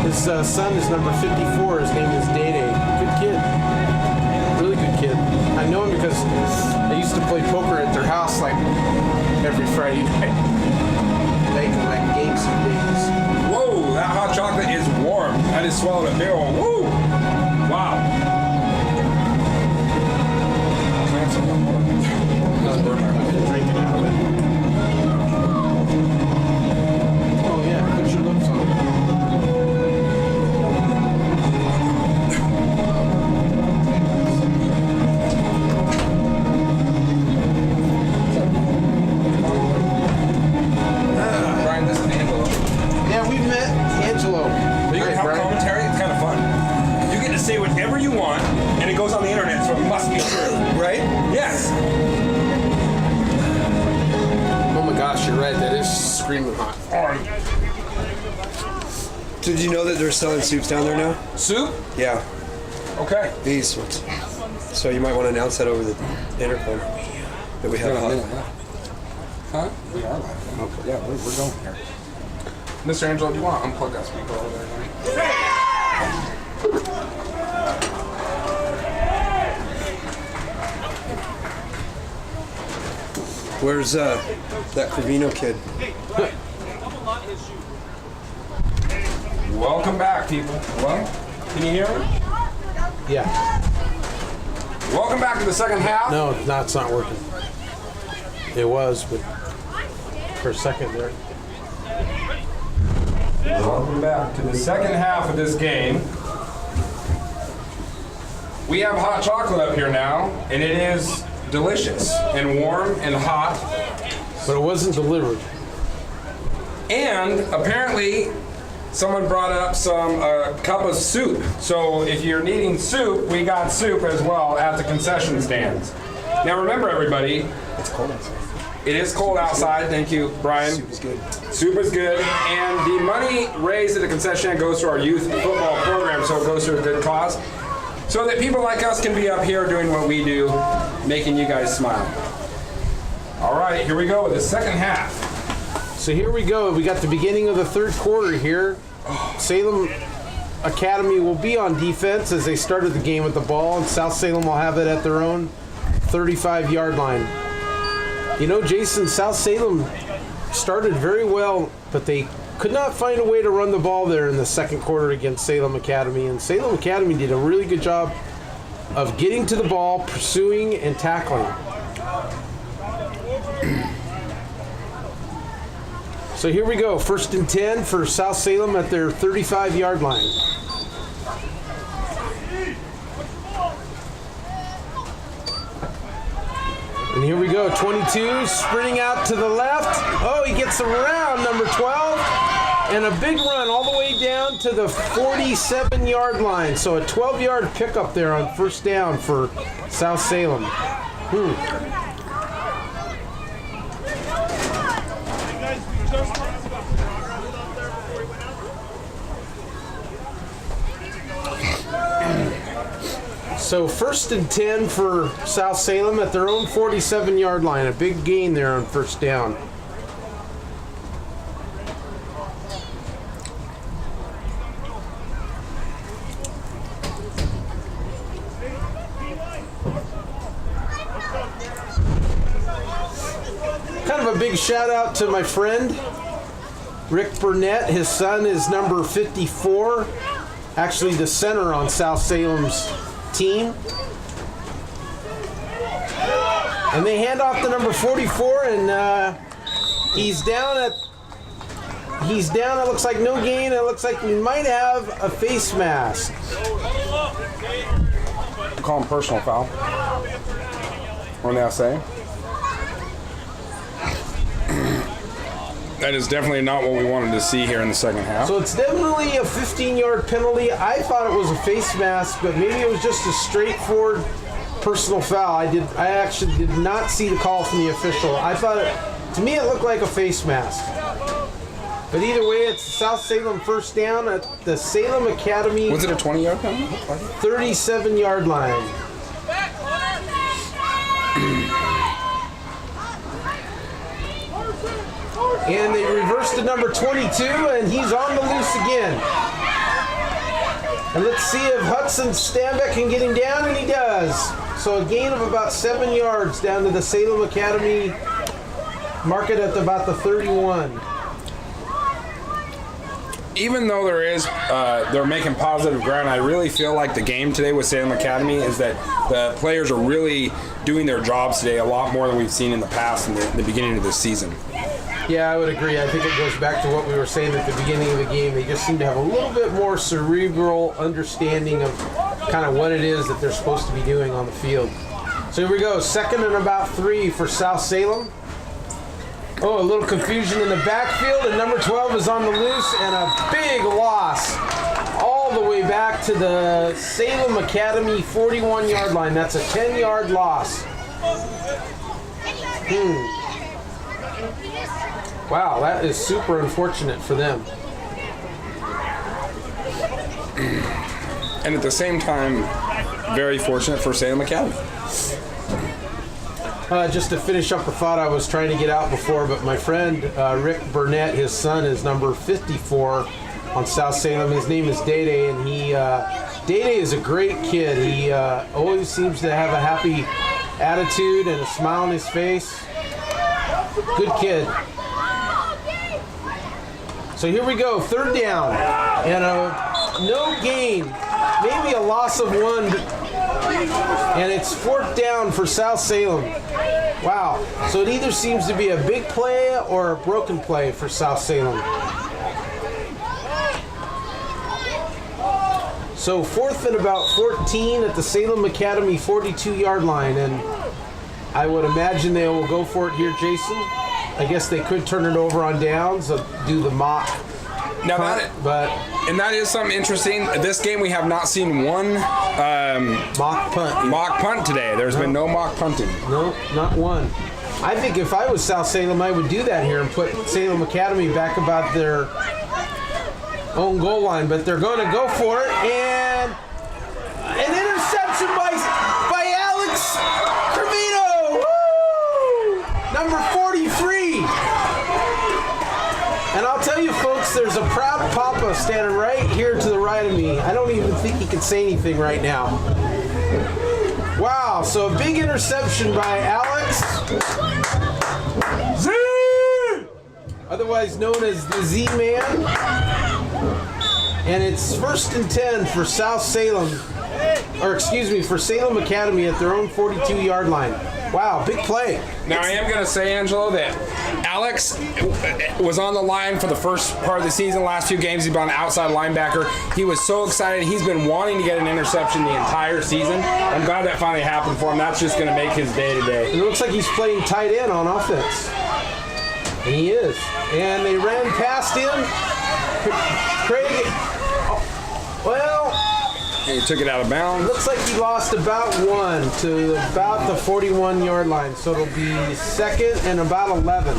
His son is number 54. His name is Dede. Good kid. Really good kid. I know him because I used to play poker at their house like every Friday night. Like games and days. Whoa, that hot chocolate is warm. I just swallowed a barrel. Woo! Wow. Can I have some more? I've been drinking out of it. Oh yeah, put your lips on it. Brian, this is Angelo. Yeah, we've met Angelo. You can help commentary. It's kind of fun. You get to say whatever you want, and it goes on the internet, so it must be true. Right? Yes. Oh my gosh, you're right. That is screaming hot. Did you know that they're selling soups down there now? Soup? Yeah, Okay. these ones. So you might want to announce that over the intercom that we have hot. Huh? We are live. Okay. Yeah, we're going here. Mr. Angelo, do you want to unplug that speaker over there? Where's that Cravino kid? Welcome back, people. Well, can you hear me? Yeah. Welcome back to the second half. No, it's not working. It was, but for a second there. Welcome back to the second half of this game. We have hot chocolate up here now, and it is delicious and warm and hot. But it wasn't delivered. And apparently, someone brought up some cup of soup. So if you're needing soup, we got soup as well at the concession stands. Now remember, everybody, It's cold outside. it is cold outside. Thank you, Brian. Soup is good. Soup is good, and the money raised at the concession stand goes to our youth football program, so it goes to a good cause, so that people like us can be up here doing what we do, making you guys smile. All right, here we go with the second half. So here we go. We got the beginning of the third quarter here. Salem Academy will be on defense as they started the game with the ball, and South Salem will have it at their own 35-yard line. You know, Jason, South Salem started very well, but they could not find a way to run the ball there in the second quarter against Salem Academy. And Salem Academy did a really good job of getting to the ball, pursuing, and tackling. So here we go. 1st and 10 for South Salem at their 35-yard line. And here we go, 22, sprinting out to the left. Oh, he gets around, number 12. And a big run all the way down to the 47-yard line. So a 12-yard pickup there on first down for South Salem. So 1st and 10 for South Salem at their own 47-yard line. A big gain there on first down. Kind of a big shout out to my friend Rick Burnett. His son is number 54, actually the center on South Salem's team. And they hand off to number 44, and he's down. It looks like no gain. It looks like we might have a face mask. Call him personal foul. What they say? That is definitely not what we wanted to see here in the second half. So it's definitely a 15-yard penalty. I thought it was a face mask, but maybe it was just a straightforward personal foul. I actually did not see the call from the official. I thought to me it looked like a face mask. But either way, it's South Salem first down at the Salem Academy Was it a 20-yard penalty? 37-yard line. And they reverse to number 22, and he's on the loose again. And let's see if Hudson Stanbeck can get him down, and he does. So a gain of about 7 yards down to the Salem Academy market at about the 31. Even though they're making positive ground, I really feel like the game today with Salem Academy is that the players are really doing their jobs today a lot more than we've seen in the past in the beginning of this season. Yeah, I would agree. I think it goes back to what we were saying at the beginning of the game. They just seem to have a little bit more cerebral understanding of kind of what it is that they're supposed to be doing on the field. So here we go. 2nd and about 3 for South Salem. Oh, a little confusion in the backfield, and number 12 is on the loose, and a big loss all the way back to the Salem Academy 41-yard line. That's a 10-yard loss. Wow, that is super unfortunate for them. And at the same time, very fortunate for Salem Academy. Just to finish up the thought I was trying to get out before, but my friend Rick Burnett, his son, is number 54 on South Salem. His name is Day-Day, and Day-Day is a great kid. He always seems to have a happy attitude and a smile on his face. Good kid. So here we go, 3rd down, and no gain, maybe a loss of 1, and it's 4th down for South Salem. Wow, so it either seems to be a big play or a broken play for South Salem. So 4th and about 14 at the Salem Academy 42-yard line, and I would imagine they will go for it here, Jason. I guess they could turn it over on downs, do the mock Now punt, and that is something interesting. This game we have not seen one mock punt today. There's been no mock punting. No, not one. I think if I was South Salem, I would do that here and put Salem Academy back about their own goal line, but they're going to go for it, and an interception by Alex Cremino! Woo! Number 43. And I'll tell you, folks, there's a proud papa standing right here to the right of me. I don't even think he can say anything right now. Wow, so a big interception by Alex. Z! Otherwise known as the Z-Man. And it's 1st and 10 for South Salem, for Salem Academy at their own 42-yard line. Wow, big play. Now, I am going to say, Angelo, that Alex was on the line for the first part of the season. Last 2 games, he's been an outside linebacker. He was so excited. He's been wanting to get an interception the entire season. I'm glad that finally happened for him. That's just going to make his day today. It looks like he's playing tight end on offense. And he is. And they ran past him. Craig, And he took it out of bounds. looks like he lost about 1 to about the 41-yard line. So it'll be 2nd and about 11.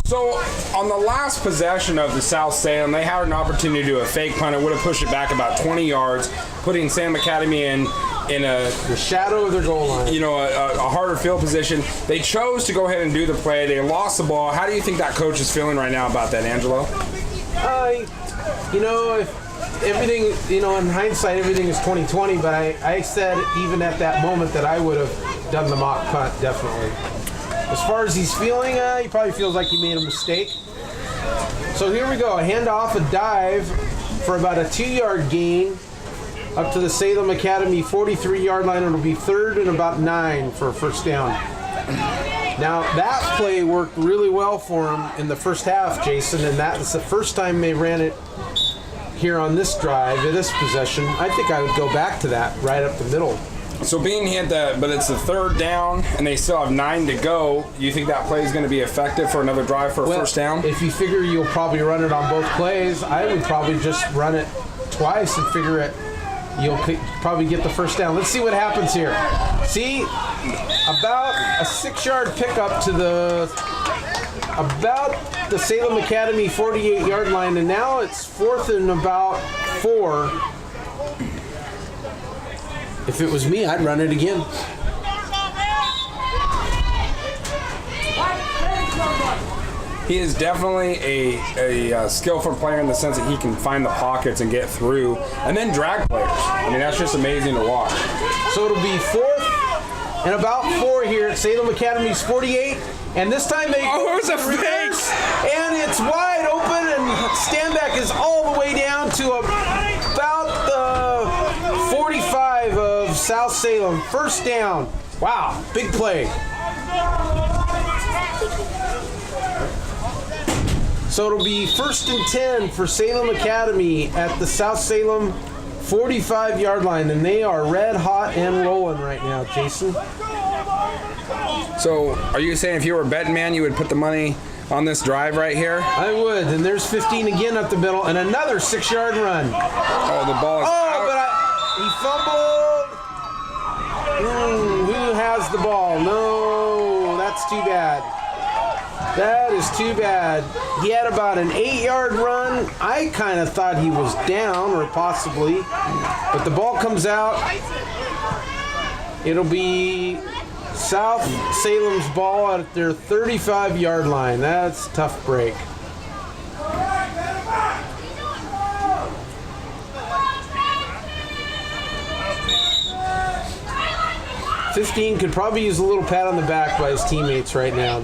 So, on the last possession of the South Salem, they had an opportunity to do a fake punt. It would have pushed it back about 20 yards, putting Salem Academy in the shadow of their goal line. A harder field position. They chose to go ahead and do the play. They lost the ball. How do you think that coach is feeling right now about that, Angelo? If everything, in hindsight, everything is 20/20, but I said even at that moment that I would have done the mock punt, definitely. As far as he's feeling, he probably feels like he made a mistake. So here we go, a handoff, a dive for about a 2-yard gain up to the Salem Academy 43-yard line. It'll be 3rd and about 9 for a 1st down. Now, that play worked really well for him in the first half, Jason, and that was the first time they ran it here on this drive, this possession. I think I would go back to that right up the middle. So being hit but it's the 3rd down, and they still have 9 to go. You think that play is going to be effective for another drive for a 1st down? If you figure you'll probably run it on both plays, I would probably just run it twice and figure it. You'll probably get the 1st down. Let's see what happens here. See, about a 6-yard pickup to about the Salem Academy 48-yard line, and now it's 4th and about 4. If it was me, I'd run it again. He is definitely a skillful player in the sense that he can find the pockets and get through, and then drag players. I mean, that's just amazing to watch. So it'll be 4th and about 4 here at Salem Academy's 48. And this time they Oh, it was a reverse, fake! and it's wide open, and Stanback is all the way down to about the 45 of South Salem. First down. Wow, big play. So it'll be 1st and 10 for Salem Academy at the South Salem 45-yard line, and they are red hot and rolling right now, Jason. So, are you saying if you were a betting man, you would put the money on this drive right here? I would, and there's 15 again up the middle, and another 6-yard run. Oh, the ball is out. But he fumbled. Who has the ball? No, that's too bad. That is too bad. He had about an 8-yard run. I kind of thought he was down, or possibly, but the ball comes out. It'll be South Salem's ball at their 35-yard line. That's a tough break. $15 could probably use a little pat on the back by his teammates right now.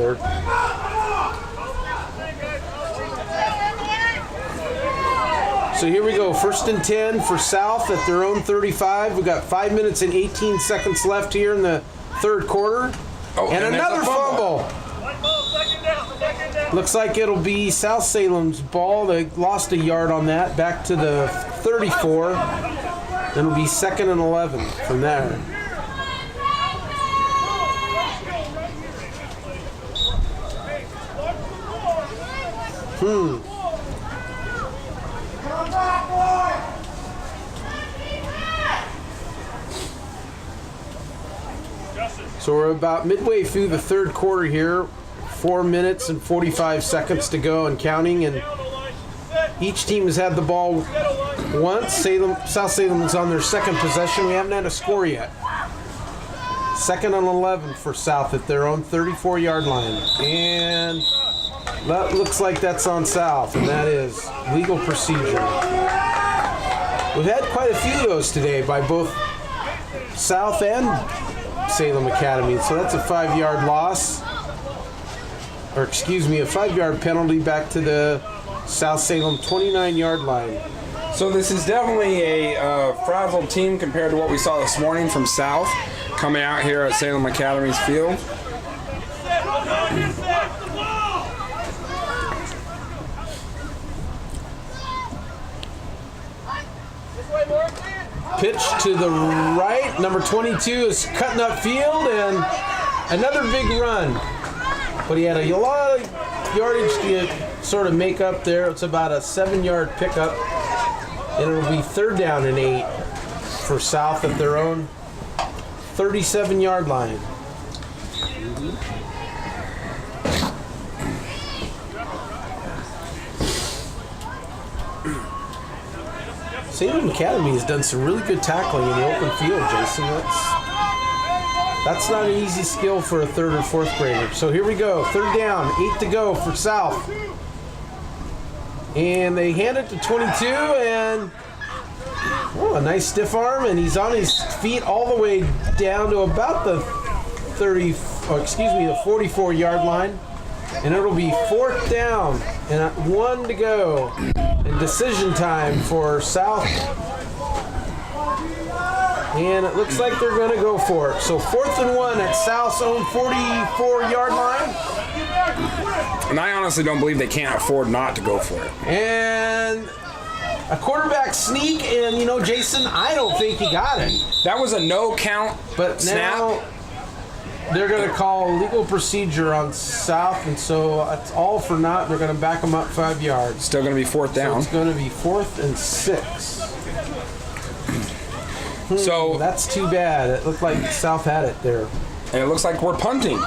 So here we go, 1st and 10 for South at their own 35. We've got 5 minutes and 18 seconds left here in the third quarter. Oh, and another fumble. Looks like it'll be South Salem's ball. They lost a yard on that, back to the 34. Then it'll be 2nd and 11 from there. So we're about midway through the third quarter here. 4 minutes and 45 seconds to go and counting, and each team has had the ball once. South Salem is on their second possession. We haven't had a score yet. 2nd and 11 for South at their own 34-yard line. And that looks like that's on South, and that is legal procedure. We've had quite a few of those today by both South and Salem Academy. So that's a 5-yard loss. Or excuse me, a 5-yard penalty back to the South Salem 29-yard line. So this is definitely a frazzled team compared to what we saw this morning from South coming out here at Salem Academy's field. Pitch to the right. Number 22 is cutting up field, and another big run. But he had a lot of yardage to sort of make up there. It's about a 7-yard pickup. And it'll be 3rd down and 8 for South at their own 37-yard line. Salem Academy has done some really good tackling in the open field, Jason. That's not an easy skill for a 3rd or 4th grader. So here we go, 3rd down, 8 to go for South. And they hand it to 22, and a nice stiff arm, and he's on his feet all the way down to about the 44-yard line. And it'll be 4th down and 1 to go. And decision time for South. And it looks like they're going to go for it. So 4th and 1 at South's own 44-yard line. And I honestly don't believe they can't afford not to go for it. And a quarterback sneak, and Jason, I don't think he got it. That was a no count But snap. now they're going to call legal procedure on South, and so it's all for naught. They're going to back them up 5 yards. Still going to be 4th down. So it's going to be 4th and 6. So That's too bad. It looked like South had it there. and it looks like we're punting.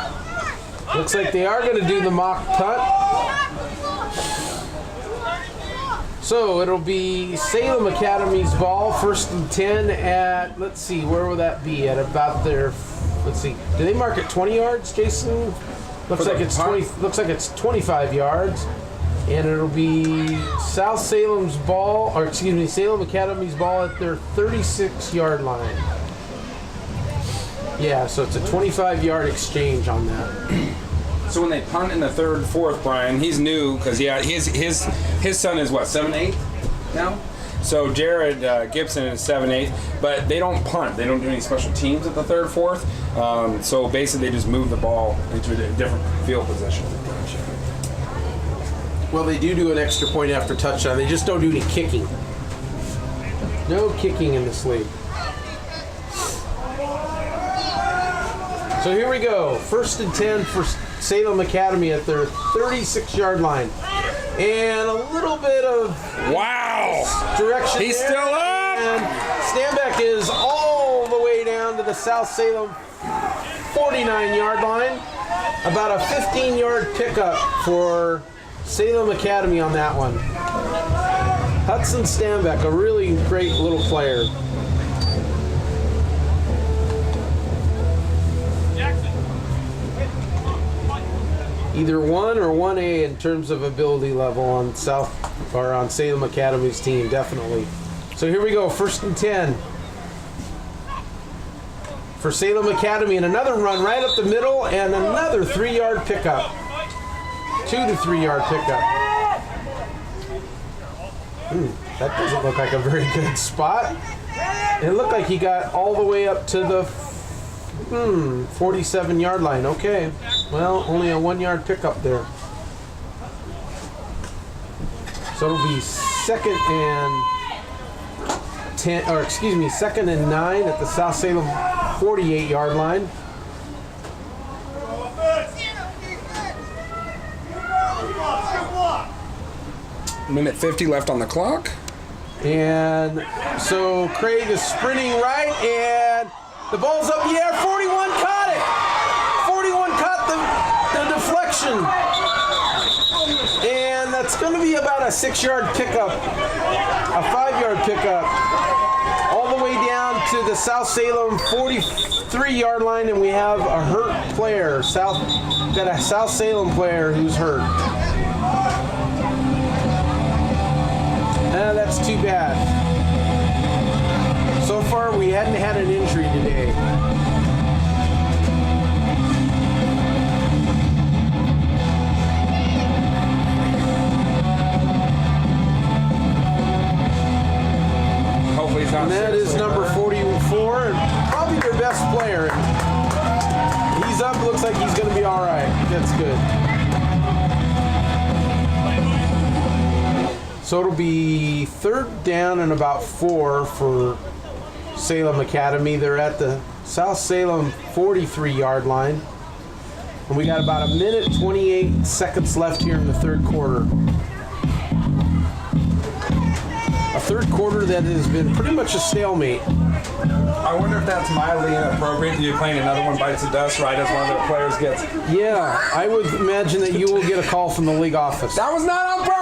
Looks like they are going to do the mock punt. So it'll be Salem Academy's ball, 1st and 10 at, let's see, where will that be? At about their, let's see, do they mark it 20 yards, Jason? Looks like it's 20. Looks like it's 25 yards, and it'll be South Salem's ball, or excuse me, Salem Academy's ball at their 36-yard line. Yeah, so it's a 25-yard exchange on that. So when they punt in the third, fourth, Brian, he's new because his son is what, 7'8" now. So Jared Gibson is 7'8", but they don't punt. They don't do any special teams at the third, fourth. So basically, they just move the ball into a different field position. Well, they do an extra point after touchdown. They just don't do any kicking. No kicking in this league. So here we go. 1st and 10 for Salem Academy at their 36-yard line. And a little bit of direction. He's there. still up. And Stanback is all the way down to the South Salem 49-yard line. About a 15-yard pickup for Salem Academy on that one. Hudson Stanback, a really great little player. Either 1 or 1A in terms of ability level on on Salem Academy's team, definitely. So here we go, 1st and 10 for Salem Academy, and another run right up the middle, and another 3-yard pickup. 2 to 3-yard pickup. That doesn't look like a very good spot. It looked like he got all the way up to the 47-yard line. Okay. Well, only a 1-yard pickup there. So it'll be 2nd and 9 at the South Salem 48-yard line. Minute 50 left on the clock. And so Craig is sprinting right, and the ball's up in the air. 41 caught it. 41 caught the deflection. And that's going to be about a 6-yard pickup, a 5-yard pickup, all the way down to the South Salem 43-yard line, and we have a hurt player. Got a South Salem player who's hurt. That's too bad. So far, we hadn't had an injury today. Hopefully, it's not. And that is number 44, and probably their best player. He's up. Looks like he's going to be all right. That's good. So it'll be 3rd down and about 4 for Salem Academy. They're at the South Salem 43-yard line. And we got about a minute 28 seconds left here in the third quarter. A third quarter that has been pretty much a stalemate. I wonder if that's mildly inappropriate. You're playing another one bites the dust right as one of the players gets. Yeah, I would imagine that you will get a call from the league office. That was not on purpose!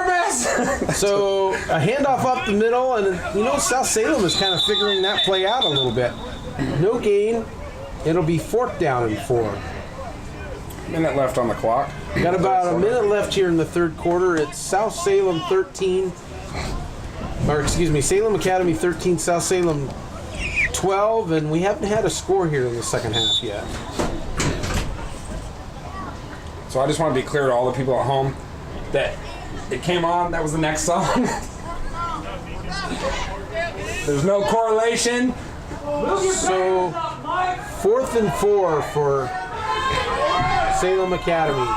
So a handoff up the middle, and South Salem is kind of figuring that play out a little bit. No gain. It'll be 4th down and 4. Minute left on the clock. Got about a minute left here in the third quarter. It's South Salem 13, Salem Academy 13, South Salem 12, and we haven't had a score here in the second half yet. So I just want to be clear to all the people at home that it came on, that was the next song. There's no correlation. So 4th and 4 for Salem Academy.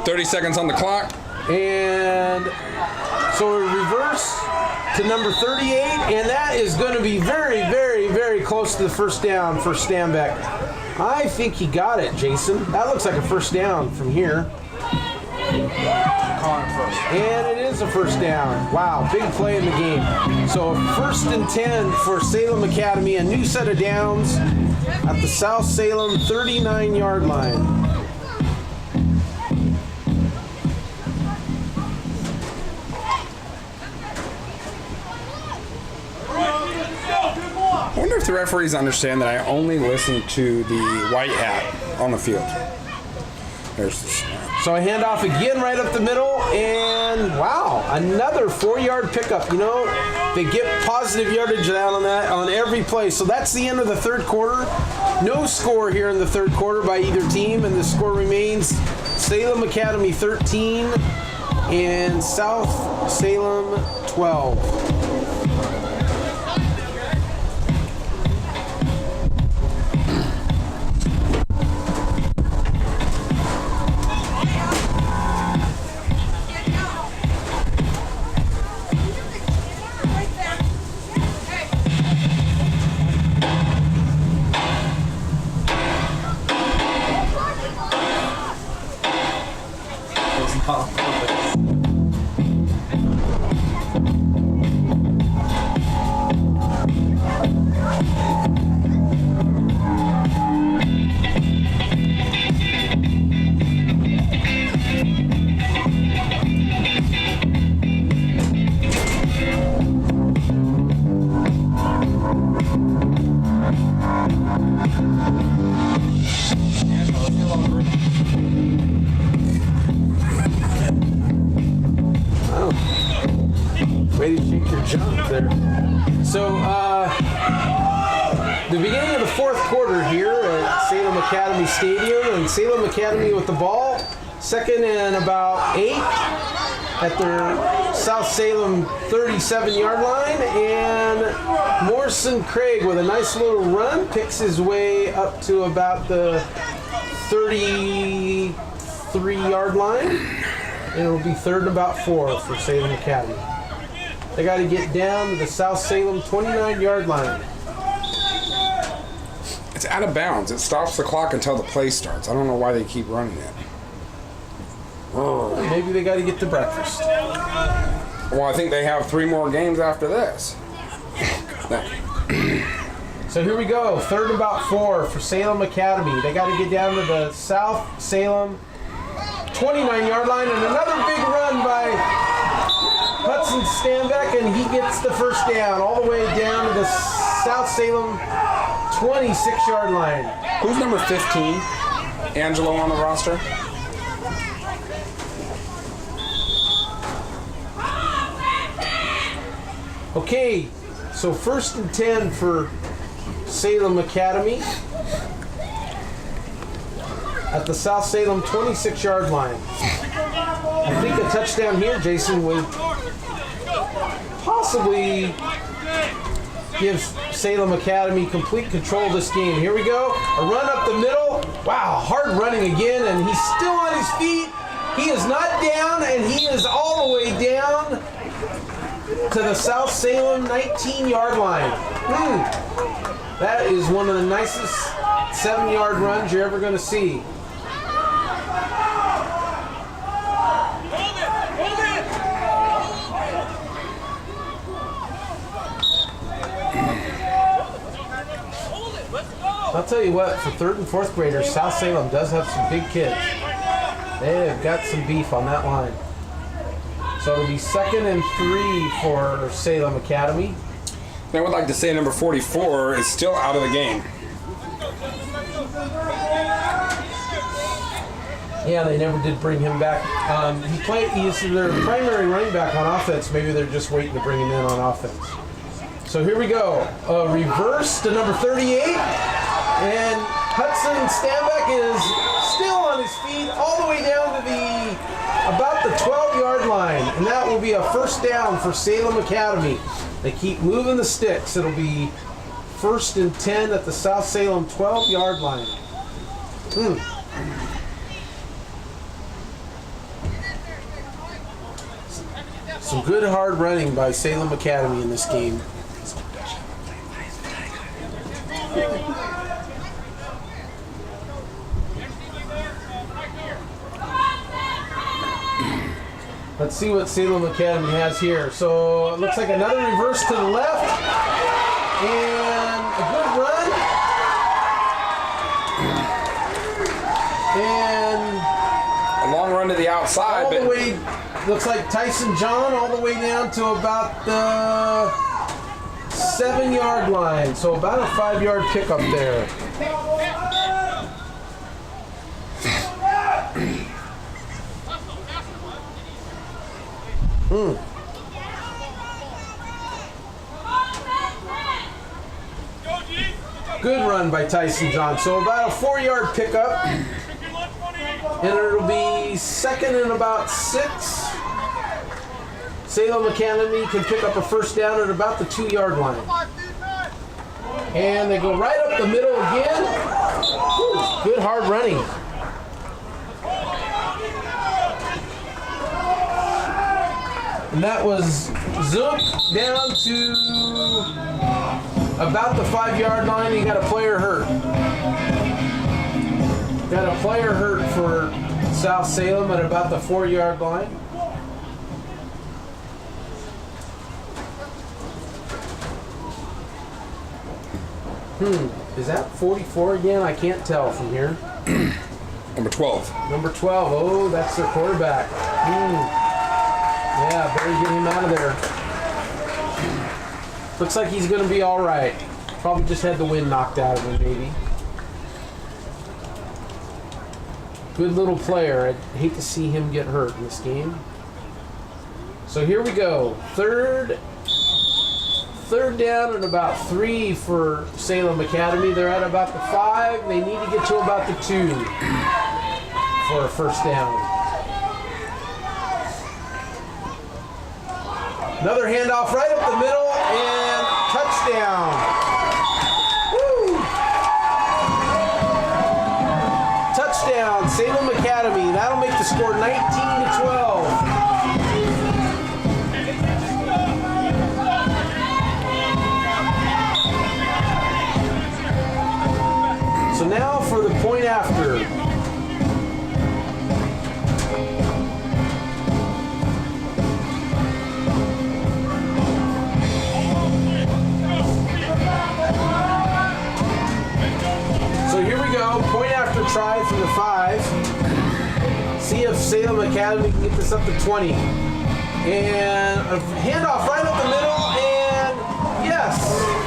30 seconds on the clock. And so we reverse to number 38, and that is going to be very, very, very close to the first down for Stanback. I think he got it, Jason. That looks like a first down from here. And it is a first down. Wow, big play in the game. So 1st and 10 for Salem Academy, a new set of downs at the South Salem 39-yard line. I wonder if the referees understand that I only listen to the white hat on the field. There's the snap. So I hand off again right up the middle, and wow, another 4-yard pickup. You know, they get positive yardage down on that on every play. So that's the end of the third quarter. No score here in the third quarter by either team, and the score remains Salem Academy 13 and South Salem 12. Way to shake your jump there. So, the beginning of the fourth quarter here at Salem Academy Stadium, and Salem Academy with the ball, second and about 8 at their South Salem 37-yard line, and Morrison Craig with a nice little run picks his way up to about the 33-yard line, and it'll be third and about 4 for Salem Academy. They got to get down to the South Salem 29-yard line. It's out of bounds. It stops the clock until the play starts. I don't know why they keep running it. Maybe they got to get to breakfast. Well, I think they have 3 more games after this. So here we go. Third and about 4 for Salem Academy. They got to get down to the South Salem 29-yard line, and another big run by Hudson Stanbeck, and he gets the first down all the way down to the South Salem 26-yard line. Who's number 15? Angelo on the roster? Okay, so first and 10 for Salem Academy at the South Salem 26-yard line. I think a touchdown here, Jason, would possibly give Salem Academy complete control of this game. Here we go. A run up the middle. Wow, hard running again, and he's still on his feet. He is not down, and he is all the way down to the South Salem 19-yard line. That is one of the nicest 7-yard runs you're ever going to see. I'll tell you what, for 3rd and 4th graders, South Salem does have some big kids. They have got some beef on that line. So it'll be 2nd and 3 for Salem Academy. I would like to say number 44 is still out of the game. Yeah, they never did bring him back. He's their primary running back on offense. Maybe they're just waiting to bring him in on offense. So here we go. Reverse to number 38. And Hudson Stanbeck is still on his feet all the way down to about the 12-yard line. And that will be a first down for Salem Academy. They keep moving the sticks. It'll be 1st and 10 at the South Salem 12-yard line. Some good hard running by Salem Academy in this game. Let's see what Salem Academy has here. So it looks like another reverse to the left. And a good run. And A long run to the outside, all but the way, looks like Tyson John all the way down to about the 7-yard line. So about a 5-yard pickup there. Good run by Tyson John. So about a 4-yard pickup. And it'll be second and about 6. Salem Academy can pick up a first down at about the 2-yard line. And they go right up the middle again. Whew, good hard running. And that was Zook down to about the 5-yard line. He got a player hurt. Got a player hurt for South Salem at about the 4-yard line. Is that 44 again? I can't tell from here. Number 12. Number 12. Oh, that's their quarterback. Yeah, better get him out of there. Looks like he's going to be all right. Probably just had the wind knocked out of him, maybe. Good little player. I'd hate to see him get hurt in this game. So here we go. Third down and about 3 for Salem Academy. They're at about the 5. They need to get to about the 2 for a first down. Another handoff right up the middle and touchdown. Woo! Touchdown, Salem Academy. That'll make the score 19-12. So now for the point after. So here we go, point after try from the 5. See if Salem Academy can get this up to 20. And a handoff right up the middle, and yes,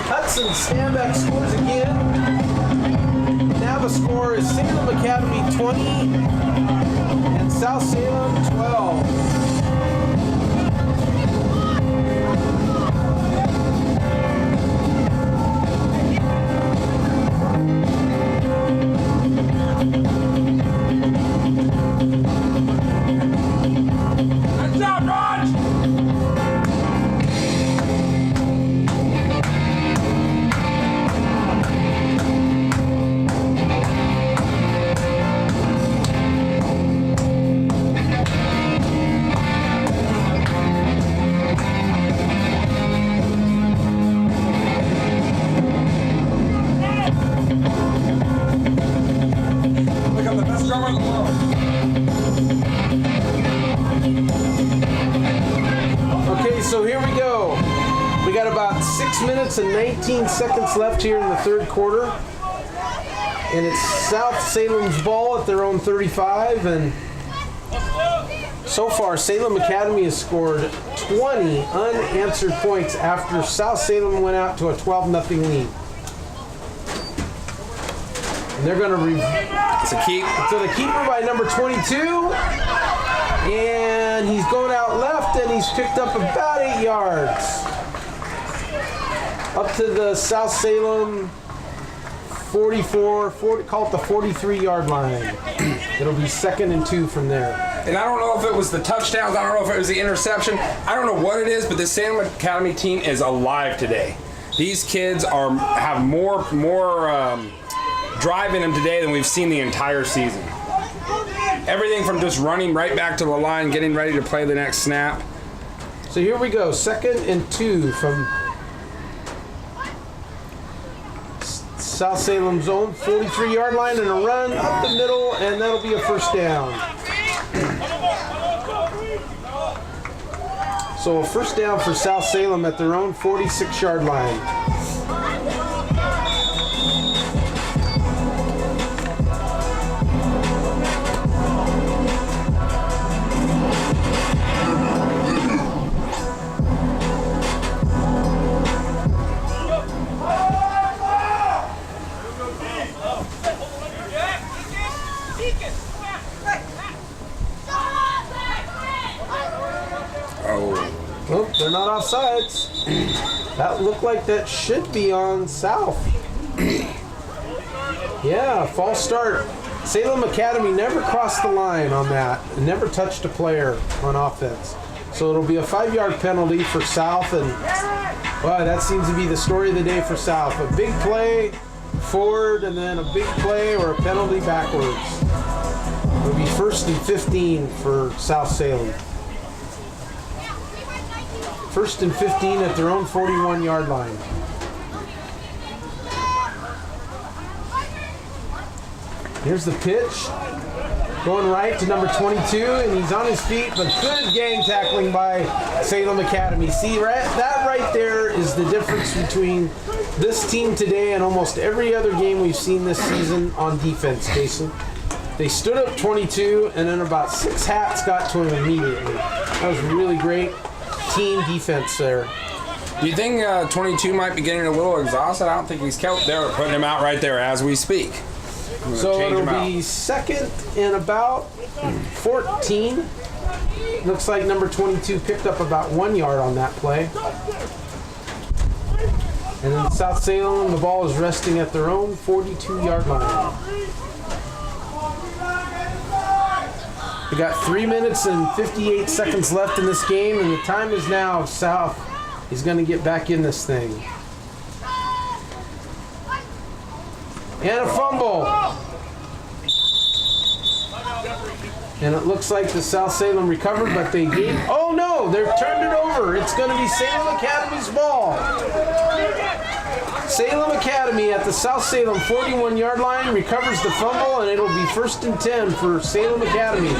Hudson Stanback scores again. Now the score is Salem Academy 20 and South Salem 12. Good job, Raj! Look, I'm the best drummer in the world. Okay, so here we go. We got about 6 minutes and 19 seconds left here in the third quarter. And it's South Salem's ball at their own 35. And so far, Salem Academy has scored 20 unanswered points after South Salem went out to a 12-0 lead. And they're going to It's a keep. So the keeper by number 22. And he's going out left, and he's picked up about 8 yards. Up to the South Salem 44, call it the 43-yard line. It'll be 2nd and 2 from there. And I don't know if it was the touchdowns, I don't know if it was the interception, I don't know what it is, but this Salem Academy team is alive today. These kids have more drive in them today than we've seen the entire season. Everything from just running right back to the line, getting ready to play the next snap. So here we go, 2nd and 2 from South Salem's own 43-yard line, and a run up the middle, and that'll be a first down. So a first down for South Salem at their own 46-yard line. Oh. they're not offsides. That looked like that should be on South. Yeah, false start. Salem Academy never crossed the line on that. Never touched a player on offense. So it'll be a 5-yard penalty for South, and well, that seems to be the story of the day for South. A big play forward and then a big play or a penalty backwards. It'll be 1st and 15 for South Salem. 1st and 15 at their own 41-yard line. Here's the pitch. Going right to number 22, and he's on his feet, but good gang tackling by Salem Academy. See, that right there is the difference between this team today and almost every other game we've seen this season on defense, Jason. They stood up 22, and then about 6 hats got to him immediately. That was really great team defense there. Do you think 22 might be getting a little exhausted? I don't think he's kept. They're putting him out right there as we speak. So it'll be 2nd and about 14. Looks like number 22 picked up about 1 yard on that play. And then South Salem, the ball is resting at their own 42-yard line. We got 3 minutes and 58 seconds left in this game, and the time is now. South is going to get back in this thing. And a fumble. And it looks like the South Salem recovered, but they gave... Oh no, they've turned it over. It's going to be Salem Academy's ball. Salem Academy at the South Salem 41-yard line recovers the fumble, and it'll be 1st and 10 for Salem Academy.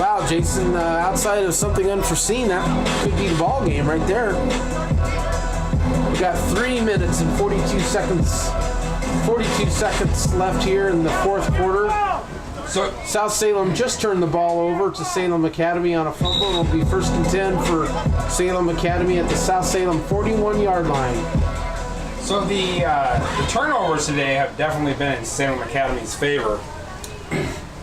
Wow, Jason, outside of something unforeseen, that could be the ball game right there. We got 3 minutes and 42 seconds left here in the 4th quarter. So South Salem just turned the ball over to Salem Academy on a fumble. It'll be 1st and 10 for Salem Academy at the South Salem 41-yard line. So the turnovers today have definitely been in Salem Academy's favor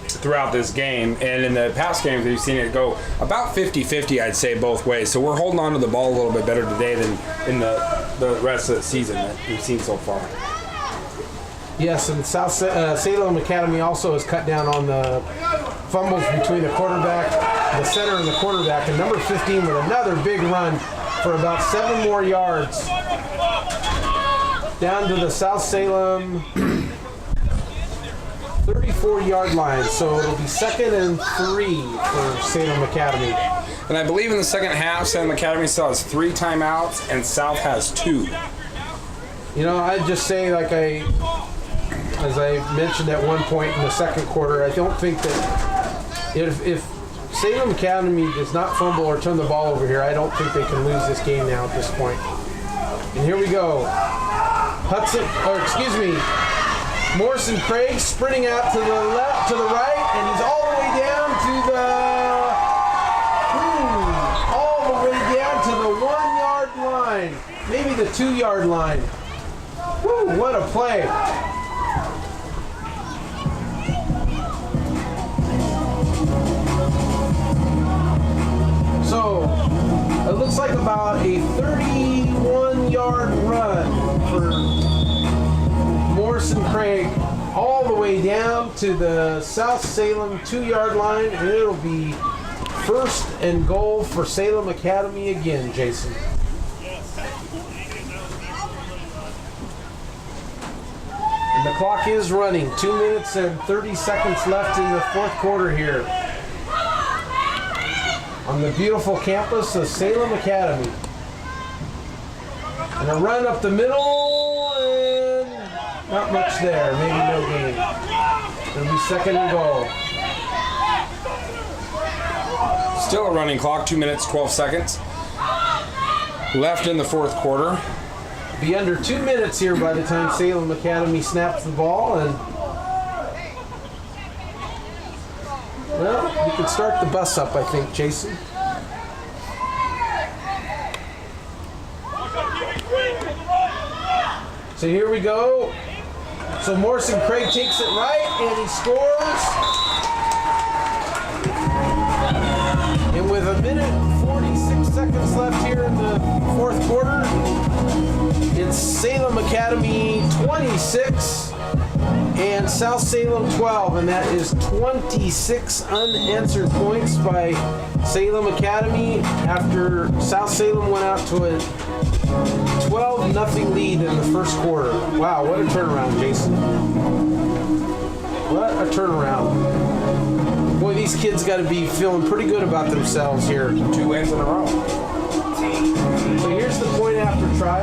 throughout this game, and in the past games we've seen it go about 50-50, I'd say, both ways. So we're holding on to the ball a little bit better today than in the rest of the season that we've seen so far. Yes, and South Salem Academy also has cut down on the fumbles between the quarterback, the center, and the quarterback. And number 15 with another big run for about 7 more yards down to the South Salem 34-yard line. So it'll be 2nd and 3 for Salem Academy. And I believe in the second half, Salem Academy still has 3 timeouts, and South has 2. You know, I'd just say, as I mentioned at one point in the 2nd quarter, I don't think that if Salem Academy does not fumble or turn the ball over here, I don't think they can lose this game now at this point. And here we go. Morrison Craig sprinting out to the left, to the right, and he's all the way down to the 1-yard line, maybe the 2-yard line. Woo, what a play. So, it looks like about a 31-yard run for Morrison Craig all the way down to the South Salem 2-yard line, and it'll be 1st and goal for Salem Academy again, Jason. And the clock is running. 2 minutes and 30 seconds left in the 4th quarter here on the beautiful campus of Salem Academy. And a run up the middle, and not much there. Maybe no gain. It'll be 2nd and goal. Still a running clock, 2 minutes, 12 seconds left in the 4th quarter. Be under 2 minutes here by the time Salem Academy snaps the ball, and well, you can start the bus up, I think, Jason. So here we go. So Morrison Craig takes it right, and he scores. And with a minute and 46 seconds left here in the fourth quarter. It's Salem Academy 26 and South Salem 12, and that is 26 unanswered points by Salem Academy after South Salem went out to a 12-0 lead in the first quarter. Wow, what a turnaround, Jason. What a turnaround. Boy, these kids got to be feeling pretty good about themselves here. 2 wins in a row. So here's the point after try.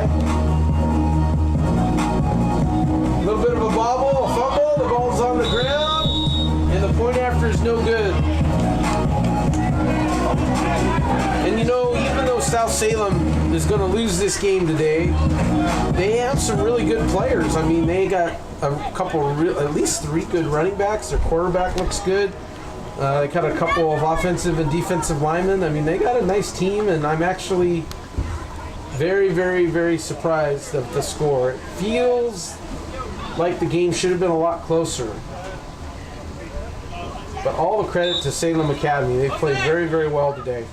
A little bit of a bobble, a fumble, the ball's on the ground, and the point after is no good. And you know, even though South Salem is going to lose this game today, they have some really good players. I mean, they got a couple, at least 3 good running backs. Their quarterback looks good. They got a couple of offensive and defensive linemen. I mean, they got a nice team, and I'm actually very, very, very surprised at the score. It feels like the game should have been a lot closer. But all the credit to Salem Academy. They played very, very well today.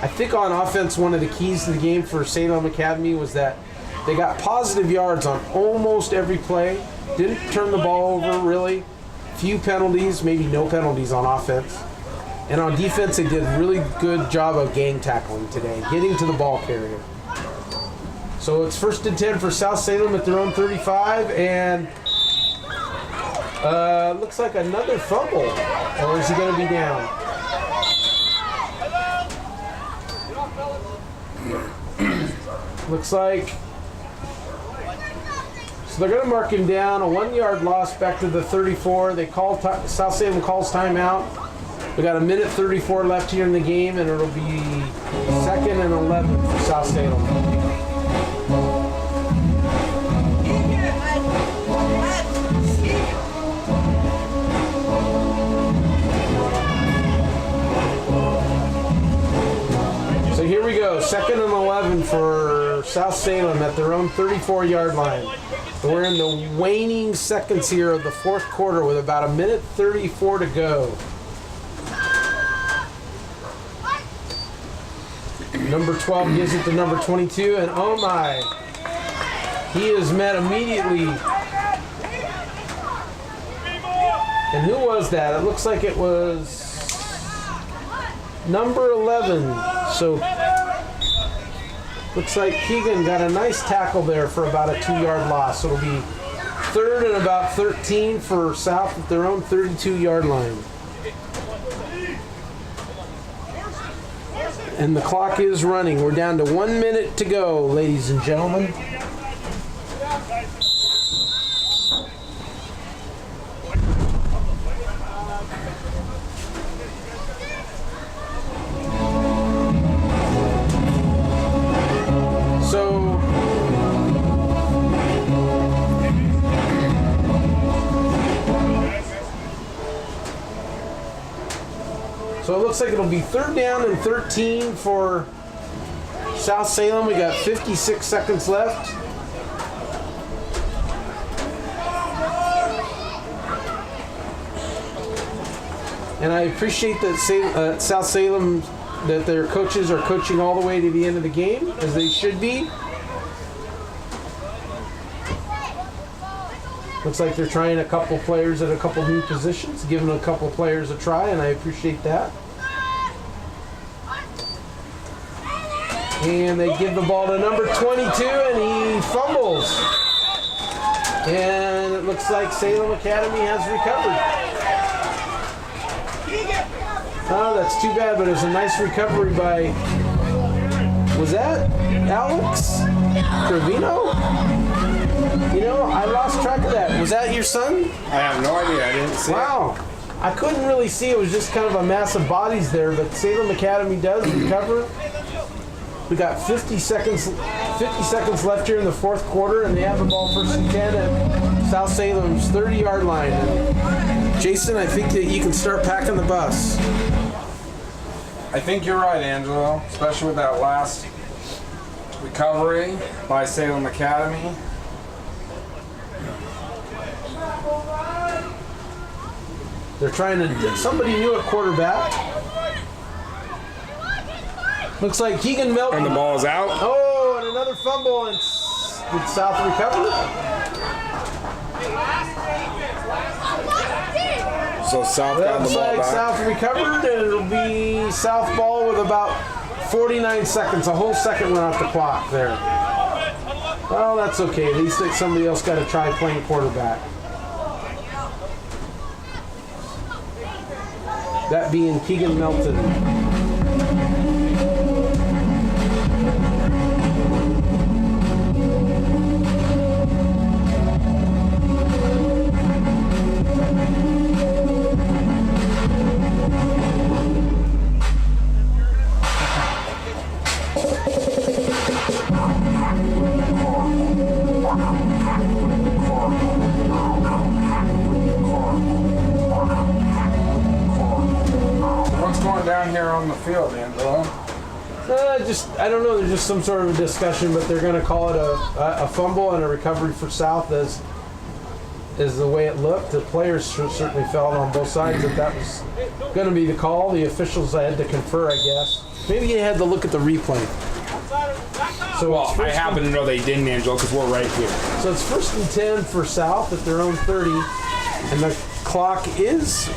I think on offense, one of the keys to the game for Salem Academy was that they got positive yards on almost every play. Didn't turn the ball over, really. Few penalties, maybe no penalties on offense. And on defense, they did a really good job of gang tackling today, getting to the ball carrier. So it's 1st and 10 for South Salem at their own 35, and looks like another fumble. Or is he going to be down? Looks like. So they're going to mark him down. A 1-yard loss back to the 34. They call South Salem calls timeout. We got 1:34 left here in the game, and it'll be 2nd and 11 for South Salem. So here we go, 2nd and 11 for South Salem at their own 34-yard line. We're in the waning seconds here of the fourth quarter with about 1:34 to go. Number 12 gives it to number 22, and oh my, he is met immediately. And who was that? It looks like it was number 11. So looks like Keegan got a nice tackle there for about a 2-yard loss. So it'll be 3rd and about 13 for South at their own 32-yard line. And the clock is running. We're down to 1 minute to go, ladies and gentlemen. So it looks like it'll be 3rd down and 13 for South Salem. We got 56 seconds left. And I appreciate that South Salem, that their coaches are coaching all the way to the end of the game, as they should be. Looks like they're trying a couple players at a couple new positions, giving a couple players a try, and I appreciate that. And they give the ball to number 22, and he fumbles. And it looks like Salem Academy has recovered. Oh, that's too bad, but it was a nice recovery by, was that Alex Trevino? You know, I lost track of that. Was that your son? I have no idea. I didn't see it. Wow. I couldn't really see. It was just kind of a mass of bodies there, but Salem Academy does recover. We got 50 seconds left here in the fourth quarter, and they have the ball 1st and 10 at South Salem's 30-yard line. And Jason, I think that you can start packing the bus. I think you're right, Angelo, especially with that last recovery by Salem Academy. They're trying to, somebody new at quarterback. Looks like Keegan Milton. And the ball is out. Oh, and another fumble, and did South recover? So South got the Looks ball like back. South recovered, and it'll be South ball with about 49 seconds. A whole second went off the clock there. Well, that's okay. At least somebody else got to try playing quarterback. That being Keegan Melton. What's going down here on the field, Angelo? I don't know. There's just some sort of a discussion, but they're going to call it a fumble and a recovery for South as the way it looked. The players certainly felt on both sides that was going to be the call. The officials had to confer, I guess. Maybe they had to look at the replay. So Well, I happen to know they didn't, Angelo, because we're right here. So it's 1st and 10 for South at their own 30, and the clock is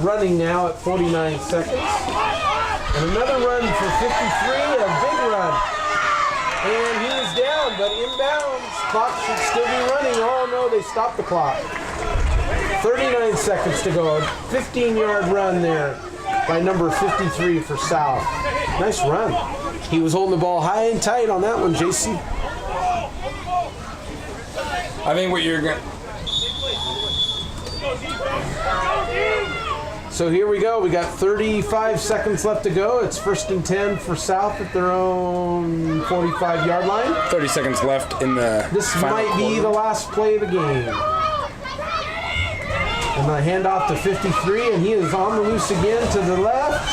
running now at 49 seconds. And another run for 53, a big run. And he is down, but inbounds. Clock should still be running. Oh no, they stopped the clock. 39 seconds to go. 15-yard run there by number 53 for South. Nice run. He was holding the ball high and tight on that one, Jason. I think what you're going to... So here we go. We got 35 seconds left to go. It's 1st and 10 for South at their own 45-yard line. 30 seconds left in the This final might be quarter. the last play of the game. And the handoff to 53, and he is on the loose again to the left.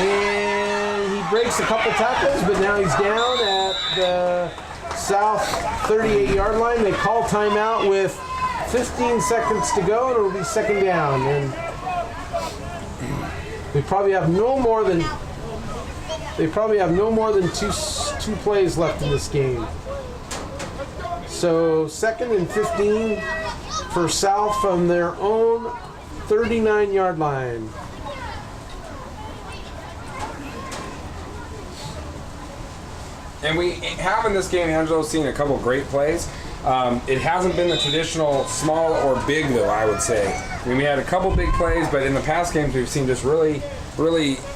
And he breaks a couple tackles, but now he's down at the South 38-yard line. They call timeout with 15 seconds to go, and it'll be second down. And they probably have no more than two plays left in this game. So 2nd and 15 for South from their own 39-yard line. And we have in this game, Angelo, seen a couple great plays. It hasn't been the traditional small or big, though, I would say. I mean, we had a couple big plays, but in the past games, we've seen just really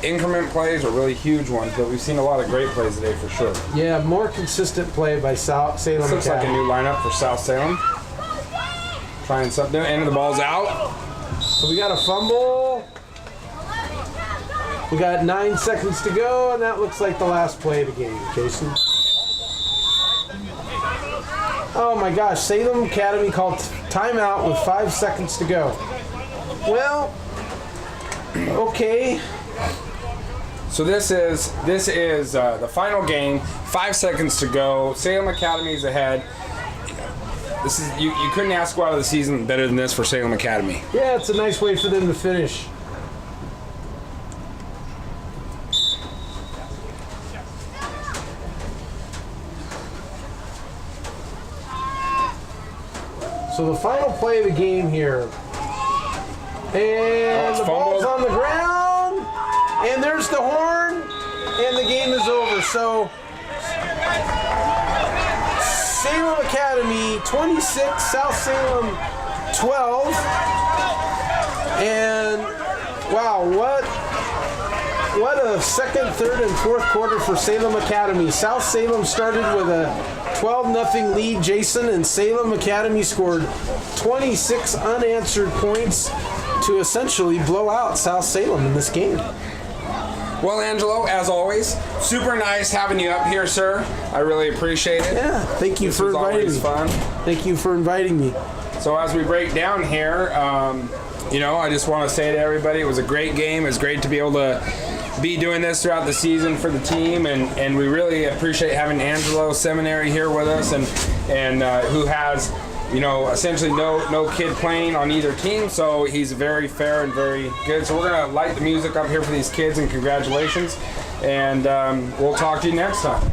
increment plays or really huge ones. But we've seen a lot of great plays today for sure. Yeah, more consistent play by Salem This looks like a Academy. new lineup for South Salem. Trying something new, and the ball's out. So we got a fumble. We got 9 seconds to go, and that looks like the last play of the game, Jason. Oh my gosh, Salem Academy called timeout with 5 seconds to go. Well, okay. So this is the final game. 5 seconds to go. Salem Academy is ahead. This is you couldn't ask out of the season better than this for Salem Academy. Yeah, it's a nice way for them to finish. So the final play of the game here. And the ball's on the ground. And there's the horn. And the game is over. So Salem Academy 26, South Salem 12. And wow, what a second, third, and fourth quarter for Salem Academy. South Salem started with a 12-0 lead, Jason, and Salem Academy scored 26 unanswered points to essentially blow out South Salem in this game. Well, Angelo, as always, super nice having you up here, sir. I really appreciate it. Yeah, thank you for inviting me. Fun. Thank you for inviting me. So as we break down here, I just want to say to everybody, it was a great game. It's great to be able to be doing this throughout the season for the team, and we really appreciate having Angelo Seminary here with us, and who has essentially no kid playing on either team, so he's very fair and very good. So we're gonna light the music up here for these kids, and congratulations. And we'll talk to you next time.